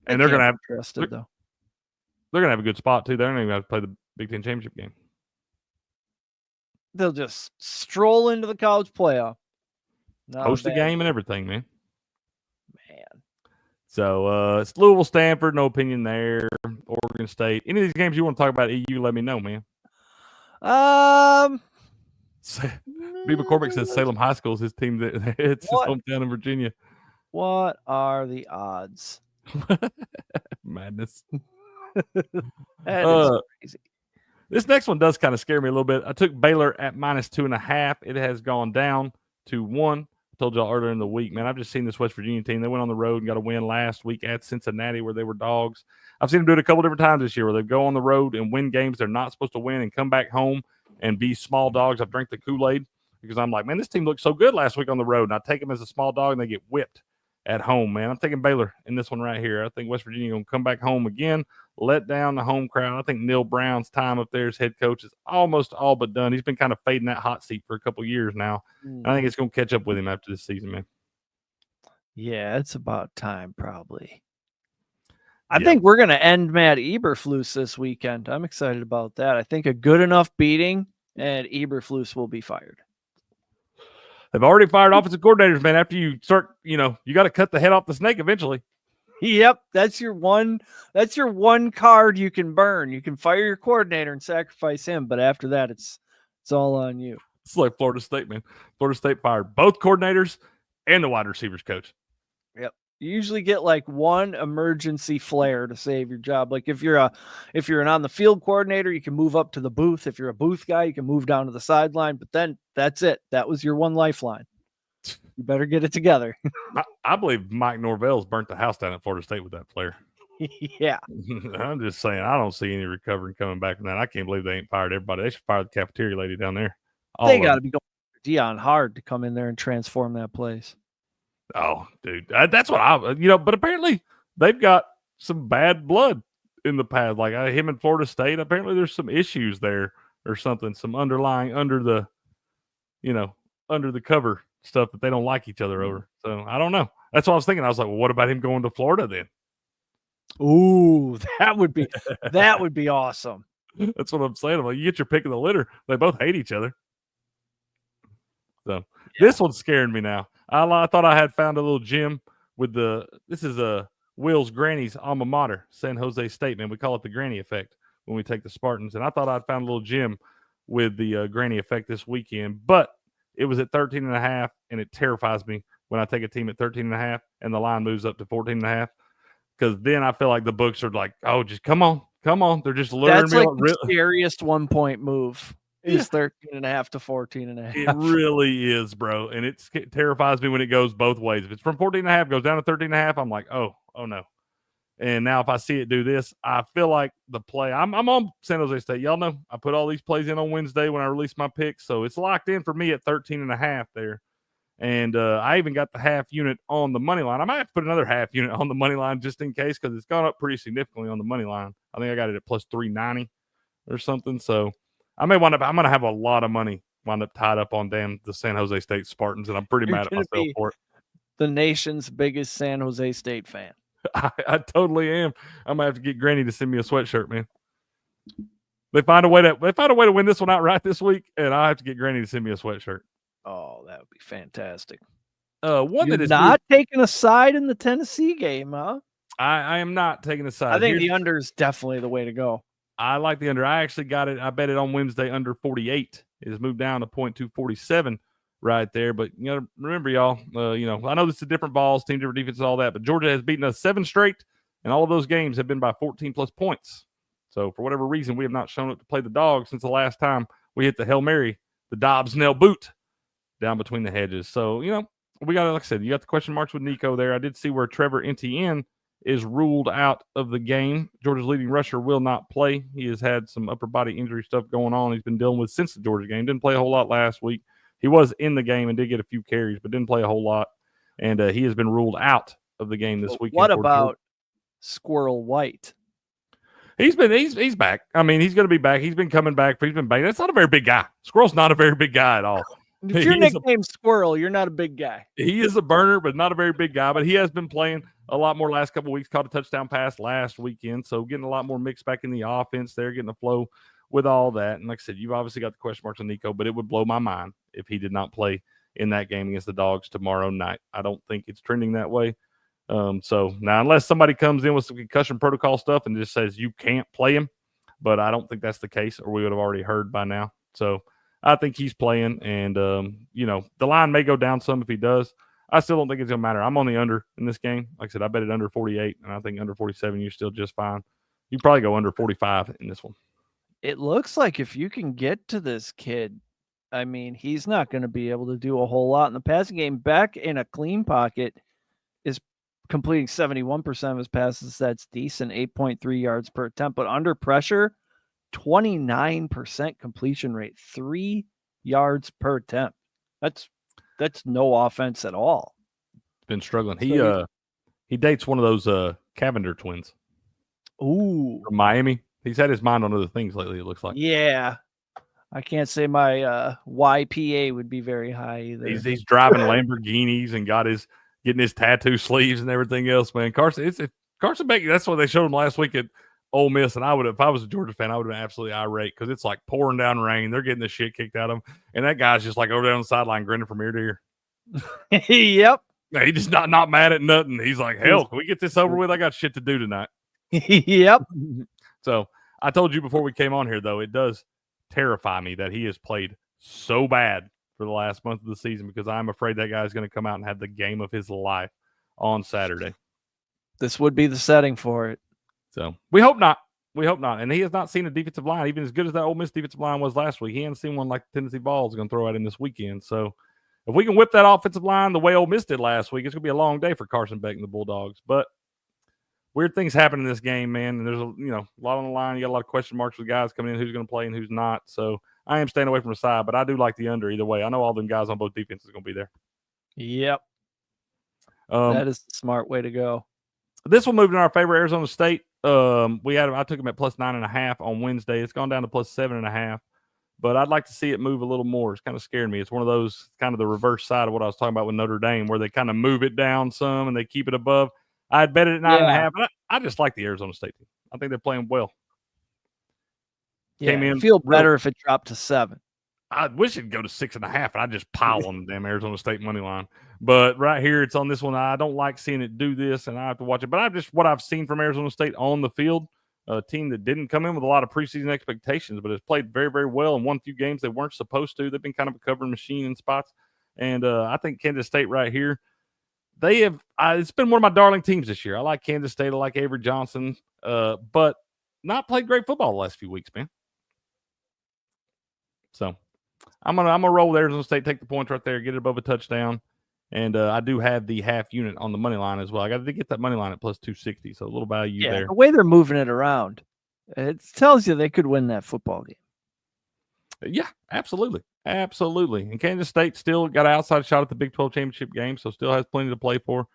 And they're going to have interested, though. They're going to have a good spot, too. They're not even going to have to play the Big Ten championship game. They'll just stroll into the college playoff. Host the game and everything, man. Man. So it's Louisville, Stanford, no opinion there. Oregon State. Any of these games you want to talk about EU, let me know, man. B. McCormick says Salem High School is his team. It's his hometown in Virginia. What are the odds? Madness. That is crazy. This next one does kind of scare me a little bit. I took Baylor at -2.5. It has gone down to 1. I told y'all earlier in the week, man, I've just seen this West Virginia team. They went on the road and got a win last week at Cincinnati where they were dogs. I've seen them do it a couple different times this year where they go on the road and win games they're not supposed to win and come back home and be small dogs. I've drank the Kool-Aid because I'm like, man, this team looked so good last week on the road. And I take them as a small dog and they get whipped at home, man. I'm taking Baylor in this one right here. I think West Virginia going to come back home again, let down the home crowd. I think Neil Brown's time up there as head coach is almost all but done. He's been kind of fading that hot seat for a couple years now. I think it's going to catch up with him after this season, man. Yeah, it's about time, probably. I think we're going to end Matt Eberflus this weekend. I'm excited about that. I think a good enough beating and Eberflus will be fired. They've already fired offensive coordinators, man. After you start, you got to cut the head off the snake eventually. Yep, that's your one card you can burn. You can fire your coordinator and sacrifice him, but after that it's all on you. It's like Florida State, man. Florida State fired both coordinators and the wide receivers coach. Yep. You usually get like one emergency flare to save your job. Like if you're an on the field coordinator, you can move up to the booth. If you're a booth guy, you can move down to the sideline, but then that's it. That was your one lifeline. You better get it together. I believe Mike Norvell's burnt the house down at Florida State with that flare. Yeah. I'm just saying, I don't see any recovering coming back from that. I can't believe they ain't fired everybody. They should fire the cafeteria lady down there. They got to be going Dion hard to come in there and transform that place. Oh, dude, that's what but apparently they've got some bad blood in the past. Like him in Florida State, apparently there's some issues there or something, some underlying under the cover stuff that they don't like each other over. So I don't know. That's what I was thinking. I was like, well, what about him going to Florida then? Ooh, that would be awesome. That's what I'm saying. I'm like, you get your pick of the litter. They both hate each other. So This one's scaring me now. I thought I had found a little gem with this is Will's granny's alma mater, San Jose State, man. We call it the granny effect when we take the Spartans. And I thought I'd found a little gem with the granny effect this weekend, but it was at 13.5, and it terrifies me when I take a team at 13.5 and the line moves up to 14.5, because then I feel like the books are like, oh, just come on. They're just luring That's me like on. the scariest 1 point move. Is 13.5 to 14.5. It really is, bro. And it terrifies me when it goes both ways. If it's from 14.5, goes down to 13.5, I'm like, oh no. And now if I see it do this, I feel like the play. I'm on San Jose State. Y'all know I put all these plays in on Wednesday when I release my picks. So it's locked in for me at 13.5 there. And I even got the half unit on the money line. I might have to put another half unit on the money line just in case, because it's gone up pretty significantly on the money line. I think I got it at plus 390 or something. So I'm going to have a lot of money wind up tied up on the San Jose State Spartans, and I'm pretty mad at myself for it. The nation's biggest San Jose State fan. I totally am. I'm going to have to get Granny to send me a sweatshirt, man. They find a way to win this one outright this week, and I have to get Granny to send me a sweatshirt. Oh, that would be fantastic. You're not taking a side in the Tennessee game, huh? I am not taking a side. I think the under is definitely the way to go. I like the under. I actually got it. I bet it on Wednesday under 48. It has moved down to 0.247 right there. But remember, y'all. I know this is different balls, team different defenses, all that. But Georgia has beaten us 7 straight, and all of those games have been by 14 plus points. So for whatever reason, we have not shown up to play the Dogs since the last time we hit the Hail Mary, the Dobbs nail boot down between the hedges. So we got, like I said, you got the question marks with Nico there. I did see where Trevor Etienne is ruled out of the game. Georgia's leading rusher will not play. He has had some upper body injury stuff going on. He's been dealing with since the Georgia game. Didn't play a whole lot last week. He was in the game and did get a few carries, but didn't play a whole lot. And he has been ruled out of the game this weekend. What about Squirrel White? He's back. I mean, he's going to be back. He's been coming back. He's been back. That's not a very big guy. Squirrel's not a very big guy at all. If you're nicknamed Squirrel, you're not a big guy. He is a burner, but not a very big guy. But he has been playing a lot more last couple of weeks. Caught a touchdown pass last weekend, so getting a lot more mix back in the offense there, getting the flow with all that. And like I said, you've obviously got the question marks on Nico, but it would blow my mind if he did not play in that game against the Dogs tomorrow night. I don't think it's trending that way. So now, unless somebody comes in with some concussion protocol stuff and just says you can't play him, but I don't think that's the case, or we would have already heard by now. So I think he's playing, and the line may go down some if he does. I still don't think it's gonna matter. I'm on the under in this game. Like I said, I bet it under 48, and I think under 47 you're still just fine. You probably go under 45 in this one. It looks like if you can get to this kid, I mean, he's not going to be able to do a whole lot in the passing game. Back in a clean pocket is completing 71% of his passes. That's decent, 8.3 yards per attempt. But under pressure, 29% completion rate, 3 yards per attempt. That's no offense at all. Been struggling. He dates one of those Cavender twins. Ooh, from Miami. He's had his mind on other things lately, it looks like. Yeah. I can't say my YPA would be very high either. He's driving Lamborghinis and getting his tattoo sleeves and everything else, man. Carson Beck, that's what they showed him last week at Ole Miss, and if I was a Georgia fan, I would have been absolutely irate because it's like pouring down rain. They're getting the shit kicked out of him, and that guy's just like over there on the sideline grinning from ear to ear. Yep. Yeah, he's just not mad at nothing. He's like, hell, can we get this over with? I got shit to do tonight. Yep. So I told you before we came on here, though, it does terrify me that he has played so bad for the last month of the season because I'm afraid that guy's going to come out and have the game of his life on Saturday. This would be the setting for it. So we hope not. We hope not. And he has not seen a defensive line, even as good as that Ole Miss defensive line was last week. He hasn't seen one like Tennessee Vols going to throw at him this weekend. So if we can whip that offensive line the way Ole Miss did last week, it's going to be a long day for Carson Beck and the Bulldogs. But weird things happen in this game, man. And there's a lot on the line. You got a lot of question marks with guys coming in, who's going to play and who's not. So I am staying away from the side, but I do like the under either way. I know all them guys on both defenses are going to be there. Yep. That is the smart way to go. This will move in our favor, Arizona State. I took them at plus 9.5 on Wednesday. It's gone down to plus 7.5, but I'd like to see it move a little more. It's kind of scared me. It's one of those kind of the reverse side of what I was talking about with Notre Dame, where they kind of move it down some and they keep it above. I'd bet it at 9.5, but I just like the Arizona State team. I think they're playing well. Yeah, I feel better if it dropped to 7. I wish it'd go to 6.5, and I'd just pile on the damn Arizona State money line. But right here, it's on this one. I don't like seeing it do this, and I have to watch it. But what I've seen from Arizona State on the field, a team that didn't come in with a lot of preseason expectations, but has played very, very well and won a few games they weren't supposed to. They've been kind of a covering machine in spots. And I think Kansas State right here, they have it's been one of my darling teams this year. I like Kansas State. I like Avery Johnson, but not played great football the last few weeks, man. So I'm gonna roll with Arizona State, take the points right there, get it above a touchdown. And I do have the half unit on the money line as well. I got to get that money line at plus 260, so a little value there. The way they're moving it around, it tells you they could win that football game. Yeah, absolutely. Absolutely. And Kansas State still got an outside shot at the Big 12 championship game, so still has plenty to play for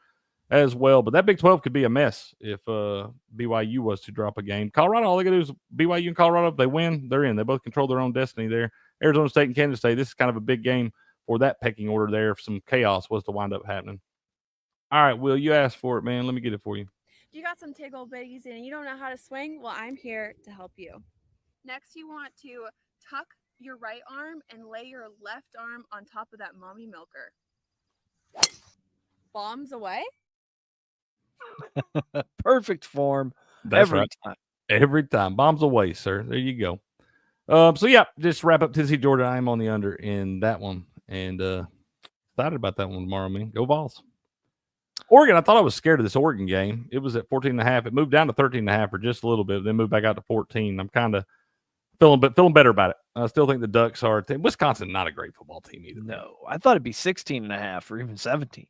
as well. But that Big 12 could be a mess if BYU was to drop a game. Colorado, all they got to do is BYU and Colorado, if they win, they're in. They both control their own destiny there. Arizona State and Kansas State, this is kind of a big game for that pecking order there if some chaos was to wind up happening. All right, Will, you asked for it, man. Let me get it for you. You got some tickle bitties and you don't know how to swing? Well, I'm here to help you. Next, you want to tuck your right arm and lay your left arm on top of that mommy milker. Bombs away. Perfect form. That's every right. time. Every time. Bombs away, sir. There you go. So, yeah, just wrap up Tennessee, Georgia. I am on the under in that one. And excited about that one tomorrow, man. Go Vols. Oregon, I thought I was scared of this Oregon game. It was at 14.5. It moved down to 13.5 for just a little bit, then moved back out to 14. I'm kind of feeling better about it. I still think the Ducks are – Wisconsin, not a great football team either. No, I thought it'd be 16.5 or even 17.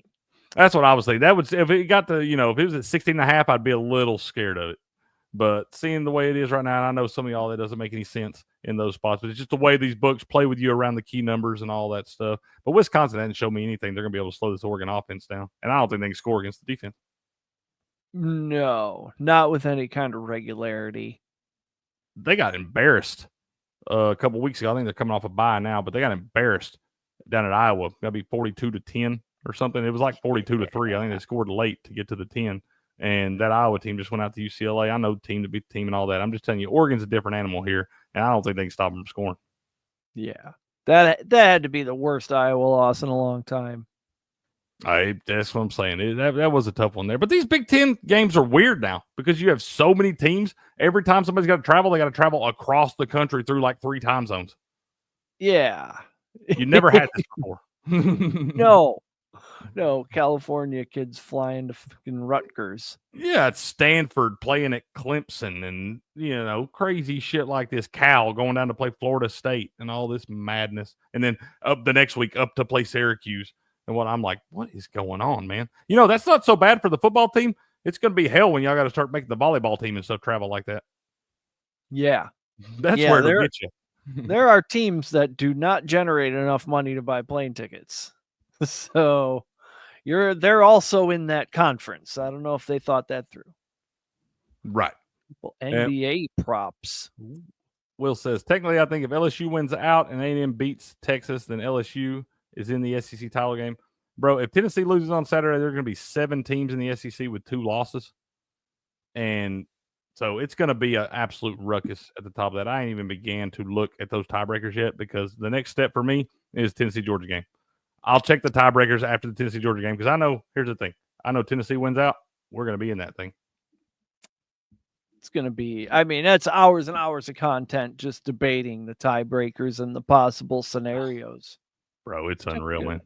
That's what I was thinking. That would, if it got to, if it was at 16.5, I'd be a little scared of it. But seeing the way it is right now, and I know some of y'all, that doesn't make any sense in those spots, but it's just the way these books play with you around the key numbers and all that stuff. But Wisconsin hasn't shown me anything. They're going to be able to slow this Oregon offense down. And I don't think they can score against the defense. No, not with any kind of regularity. They got embarrassed a couple weeks ago. I think they're coming off a bye now, but they got embarrassed down at Iowa. Got to be 42-10 or something. It was like 42-3. I think they scored late to get to the 10. And that Iowa team just went out to UCLA. I know team to beat the team and all that. I'm just telling you, Oregon's a different animal here, and I don't think they can stop them from scoring. Yeah, that had to be the worst Iowa loss in a long time. That's what I'm saying. That was a tough one there. But these Big Ten games are weird now because you have so many teams. Every time somebody's got to travel, they got to travel across the country through like 3 time zones. Yeah. You never had this before. No, California kids flying to fucking Rutgers. Yeah, it's Stanford playing at Clemson and, crazy shit like this. Cal going down to play Florida State and all this madness. And then up the next week up to play Syracuse. And I'm like, what is going on, man? That's not so bad for the football team. It's going to be hell when y'all got to start making the volleyball team and stuff travel like that. Yeah. That's where it'll get you. There are teams that do not generate enough money to buy plane tickets. So they're also in that conference. I don't know if they thought that through. Right. Well, NBA props. Will says, technically, I think if LSU wins out and A&M beats Texas, then LSU is in the SEC title game. Bro, if Tennessee loses on Saturday, there are going to be 7 teams in the SEC with 2 losses. And so it's going to be an absolute ruckus at the top of that. I ain't even began to look at those tiebreakers yet because the next step for me is Tennessee-Georgia game. I'll check the tiebreakers after the Tennessee-Georgia game because I know, here's the thing. I know Tennessee wins out. We're going to be in that thing. It's going to be, that's hours and hours of content just debating the tiebreakers and the possible scenarios. Bro, it's unreal, man.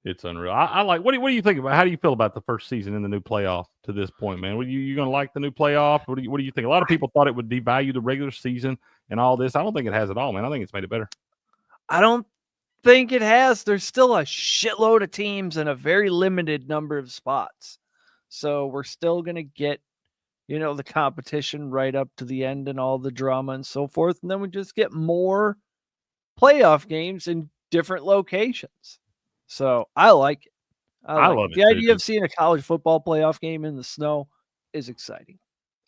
It's unreal. I like. What do you think about? How do you feel about the first season in the new playoff to this point, man? You going to like the new playoff? What do you think? A lot of people thought it would devalue the regular season and all this. I don't think it has at all, man. I think it's made it better. I don't think it has. There's still a shitload of teams and a very limited number of spots, so we're still going to get, the competition right up to the end and all the drama and so forth, and then we just get more playoff games in different locations. So I like it. I love it. The idea of seeing a college football playoff game in the snow is exciting.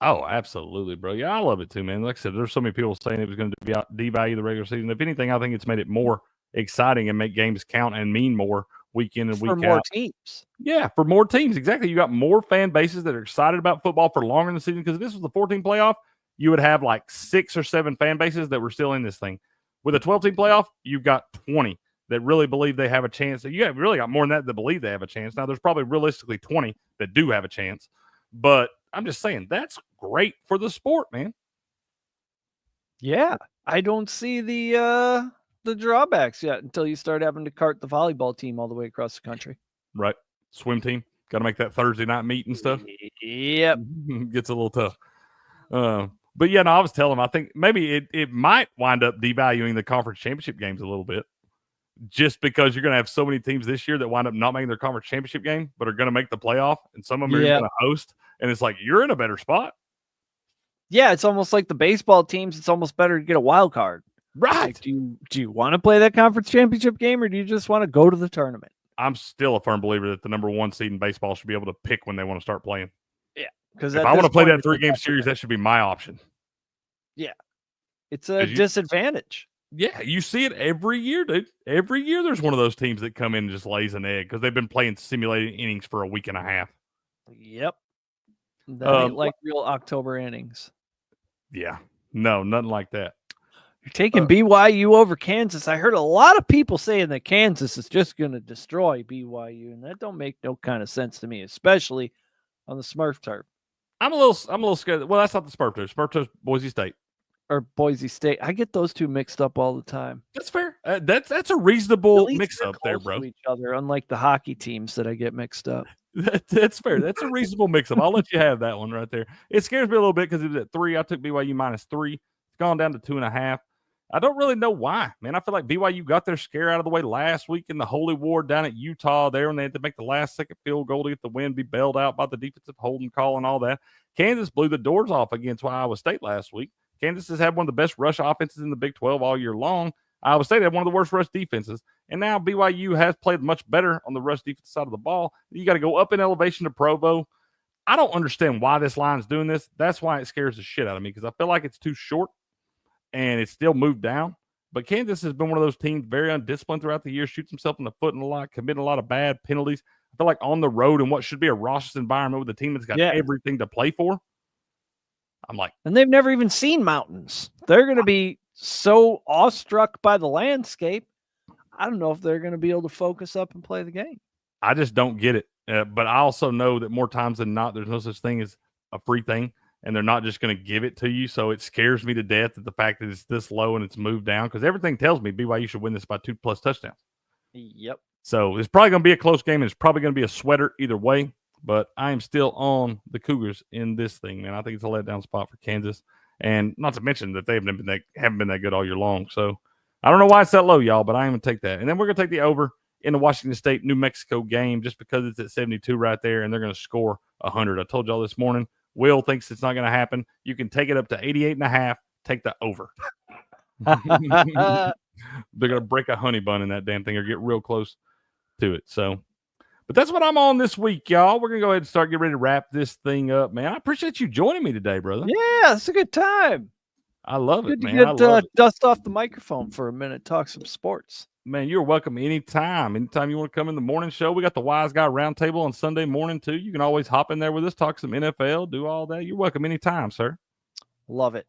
Oh, absolutely, bro. Yeah, I love it too, man. Like I said, there's so many people saying it was going to devalue the regular season. If anything, I think it's made it more exciting and make games count and mean more week in and week out. For more teams. Yeah, for more teams. Exactly. You got more fan bases that are excited about football for longer in the season because if this was the 14 playoff, you would have like 6 or 7 fan bases that were still in this thing. With a 12-team playoff, you've got 20 that really believe they have a chance. You really got more than that believe they have a chance. Now, there's probably realistically 20 that do have a chance. But I'm just saying, that's great for the sport, man. Yeah. I don't see the drawbacks yet until you start having to cart the volleyball team all the way across the country. Right. Swim team. Got to make that Thursday night meet and stuff. Yep. Gets a little tough. But yeah, no, I was telling him, I think maybe it might wind up devaluing the conference championship games a little bit. Just because you're going to have so many teams this year that wind up not making their conference championship game, but are going to make the playoff, and some of them are going to host, and it's like, you're in a better spot. Yeah, it's almost like the baseball teams. It's almost better to get a wild card. Right. Like, do you want to play that conference championship game, or do you just want to go to the tournament? I'm still a firm believer that the number 1 seed in baseball should be able to pick when they want to start playing. Yeah. Because if I want to play that 3-game series, that should be my option. Yeah. It's a disadvantage. Yeah, you see it every year, dude. Every year there's one of those teams that come in and just lays an egg because they've been playing simulated innings for a week and a half. Yep. That ain't like real October innings. Yeah. No, nothing like that. You're taking BYU over Kansas. I heard a lot of people saying that Kansas is just going to destroy BYU, and that don't make no kind of sense to me, especially on the Smurf turf. I'm a little scared. Well, that's not the Smurf turf. Smurf turf, Boise State. Or Boise State. I get those two mixed up all the time. That's fair. That's a reasonable mix-up there, bro. To each other, unlike the hockey teams that I get mixed up. That's fair. That's a reasonable mix-up. I'll let you have that one right there. It scares me a little bit because it was at 3. I took BYU -3. It's gone down to 2.5. I don't really know why, man. I feel like BYU got their scare out of the way last week in the Holy War down at Utah there when they had to make the last-second field goal to get the win, be bailed out by the defensive holding call and all that. Kansas blew the doors off against Iowa State last week. Kansas has had one of the best rush offenses in the Big 12 all year long. Iowa State had one of the worst rush defenses. And now BYU has played much better on the rush defense side of the ball. You got to go up in elevation to Provo. I don't understand why this line's doing this. That's why it scares the shit out of me, because I feel like it's too short and it's still moved down. But Kansas has been one of those teams very undisciplined throughout the year, shoots himself in the foot in a lot, committing a lot of bad penalties. I feel like on the road in what should be a raucous environment with a team that's got everything to play for, I'm like. And they've never even seen mountains. They're going to be so awestruck by the landscape. I don't know if they're going to be able to focus up and play the game. I just don't get it. But I also know that more times than not, there's no such thing as a free thing, and they're not just going to give it to you. So it scares me to death that the fact that it's this low and it's moved down, because everything tells me BYU should win this by 2+ touchdowns. Yep. So it's probably going to be a close game, and it's probably going to be a sweater either way. But I am still on the Cougars in this thing, man. I think it's a letdown spot for Kansas, and not to mention that they haven't been that good all year long. So I don't know why it's that low, y'all, but I am going to take that. And then we're going to take the over in the Washington State, New Mexico game, just because it's at 72 right there, and they're going to score 100. I told y'all this morning, Will thinks it's not going to happen. You can take it up to 88.5. Take the over. They're going to break a honey bun in that damn thing or get real close to it. So, but that's what I'm on this week, y'all. We're going to go ahead and get ready to wrap this thing up, man. I appreciate you joining me today, brother. Yeah, it's a good time. I love it, man. Good to get dust off the microphone for a minute, talk some sports. Man, you're welcome anytime. Anytime you want to come in the morning show. We got the Wise Guy Roundtable on Sunday morning, too. You can always hop in there with us, talk some NFL, do all that. You're welcome anytime, sir. Love it.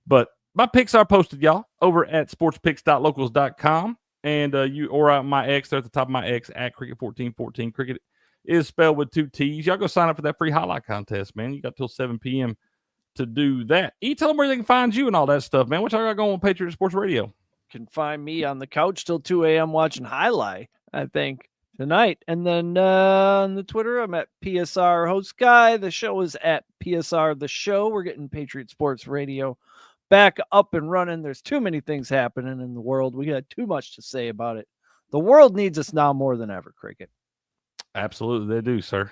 But my picks are posted, y'all, over at sportspicks.locals.com. And or my X, there at the top of my X, at Cricket1414. Cricket is spelled with 2 T's. Y'all go sign up for that free highlight contest, man. You got till 7 p.m. to do that. Tell them where they can find you and all that stuff, man. What y'all got going on Patriot Sports Radio? Can find me on the couch till 2 a.m. watching highlight, I think, tonight. And then on the Twitter, I'm at PSR Host Guy. The show is at PSR The Show. We're getting Patriot Sports Radio back up and running. There's too many things happening in the world. We got too much to say about it. The world needs us now more than ever, Cricket. Absolutely, they do, sir.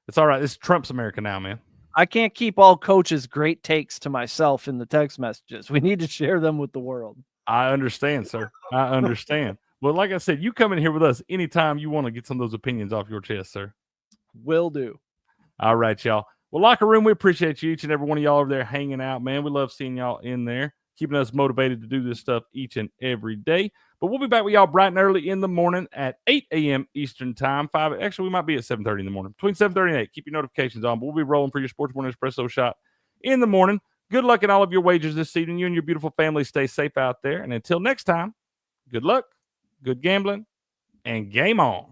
It's all right. It's Trump's America now, man. I can't keep all coaches' great takes to myself in the text messages. We need to share them with the world. I understand, sir. I understand. Well, like I said, you come in here with us anytime you want to get some of those opinions off your chest, sir. Will do. All right, y'all. Well, Locker Room, we appreciate you, each and every one of y'all over there hanging out, man. We love seeing y'all in there, keeping us motivated to do this stuff each and every day. But we'll be back with y'all bright and early in the morning at 8 a.m. Eastern time. Actually, we might be at 7:30 in the morning. Between 7:30 and 8. Keep your notifications on. But we'll be rolling for your Sports Morning Espresso Shot in the morning. Good luck in all of your wagers this season. You and your beautiful family stay safe out there. And until next time, good luck, good gambling, and game on.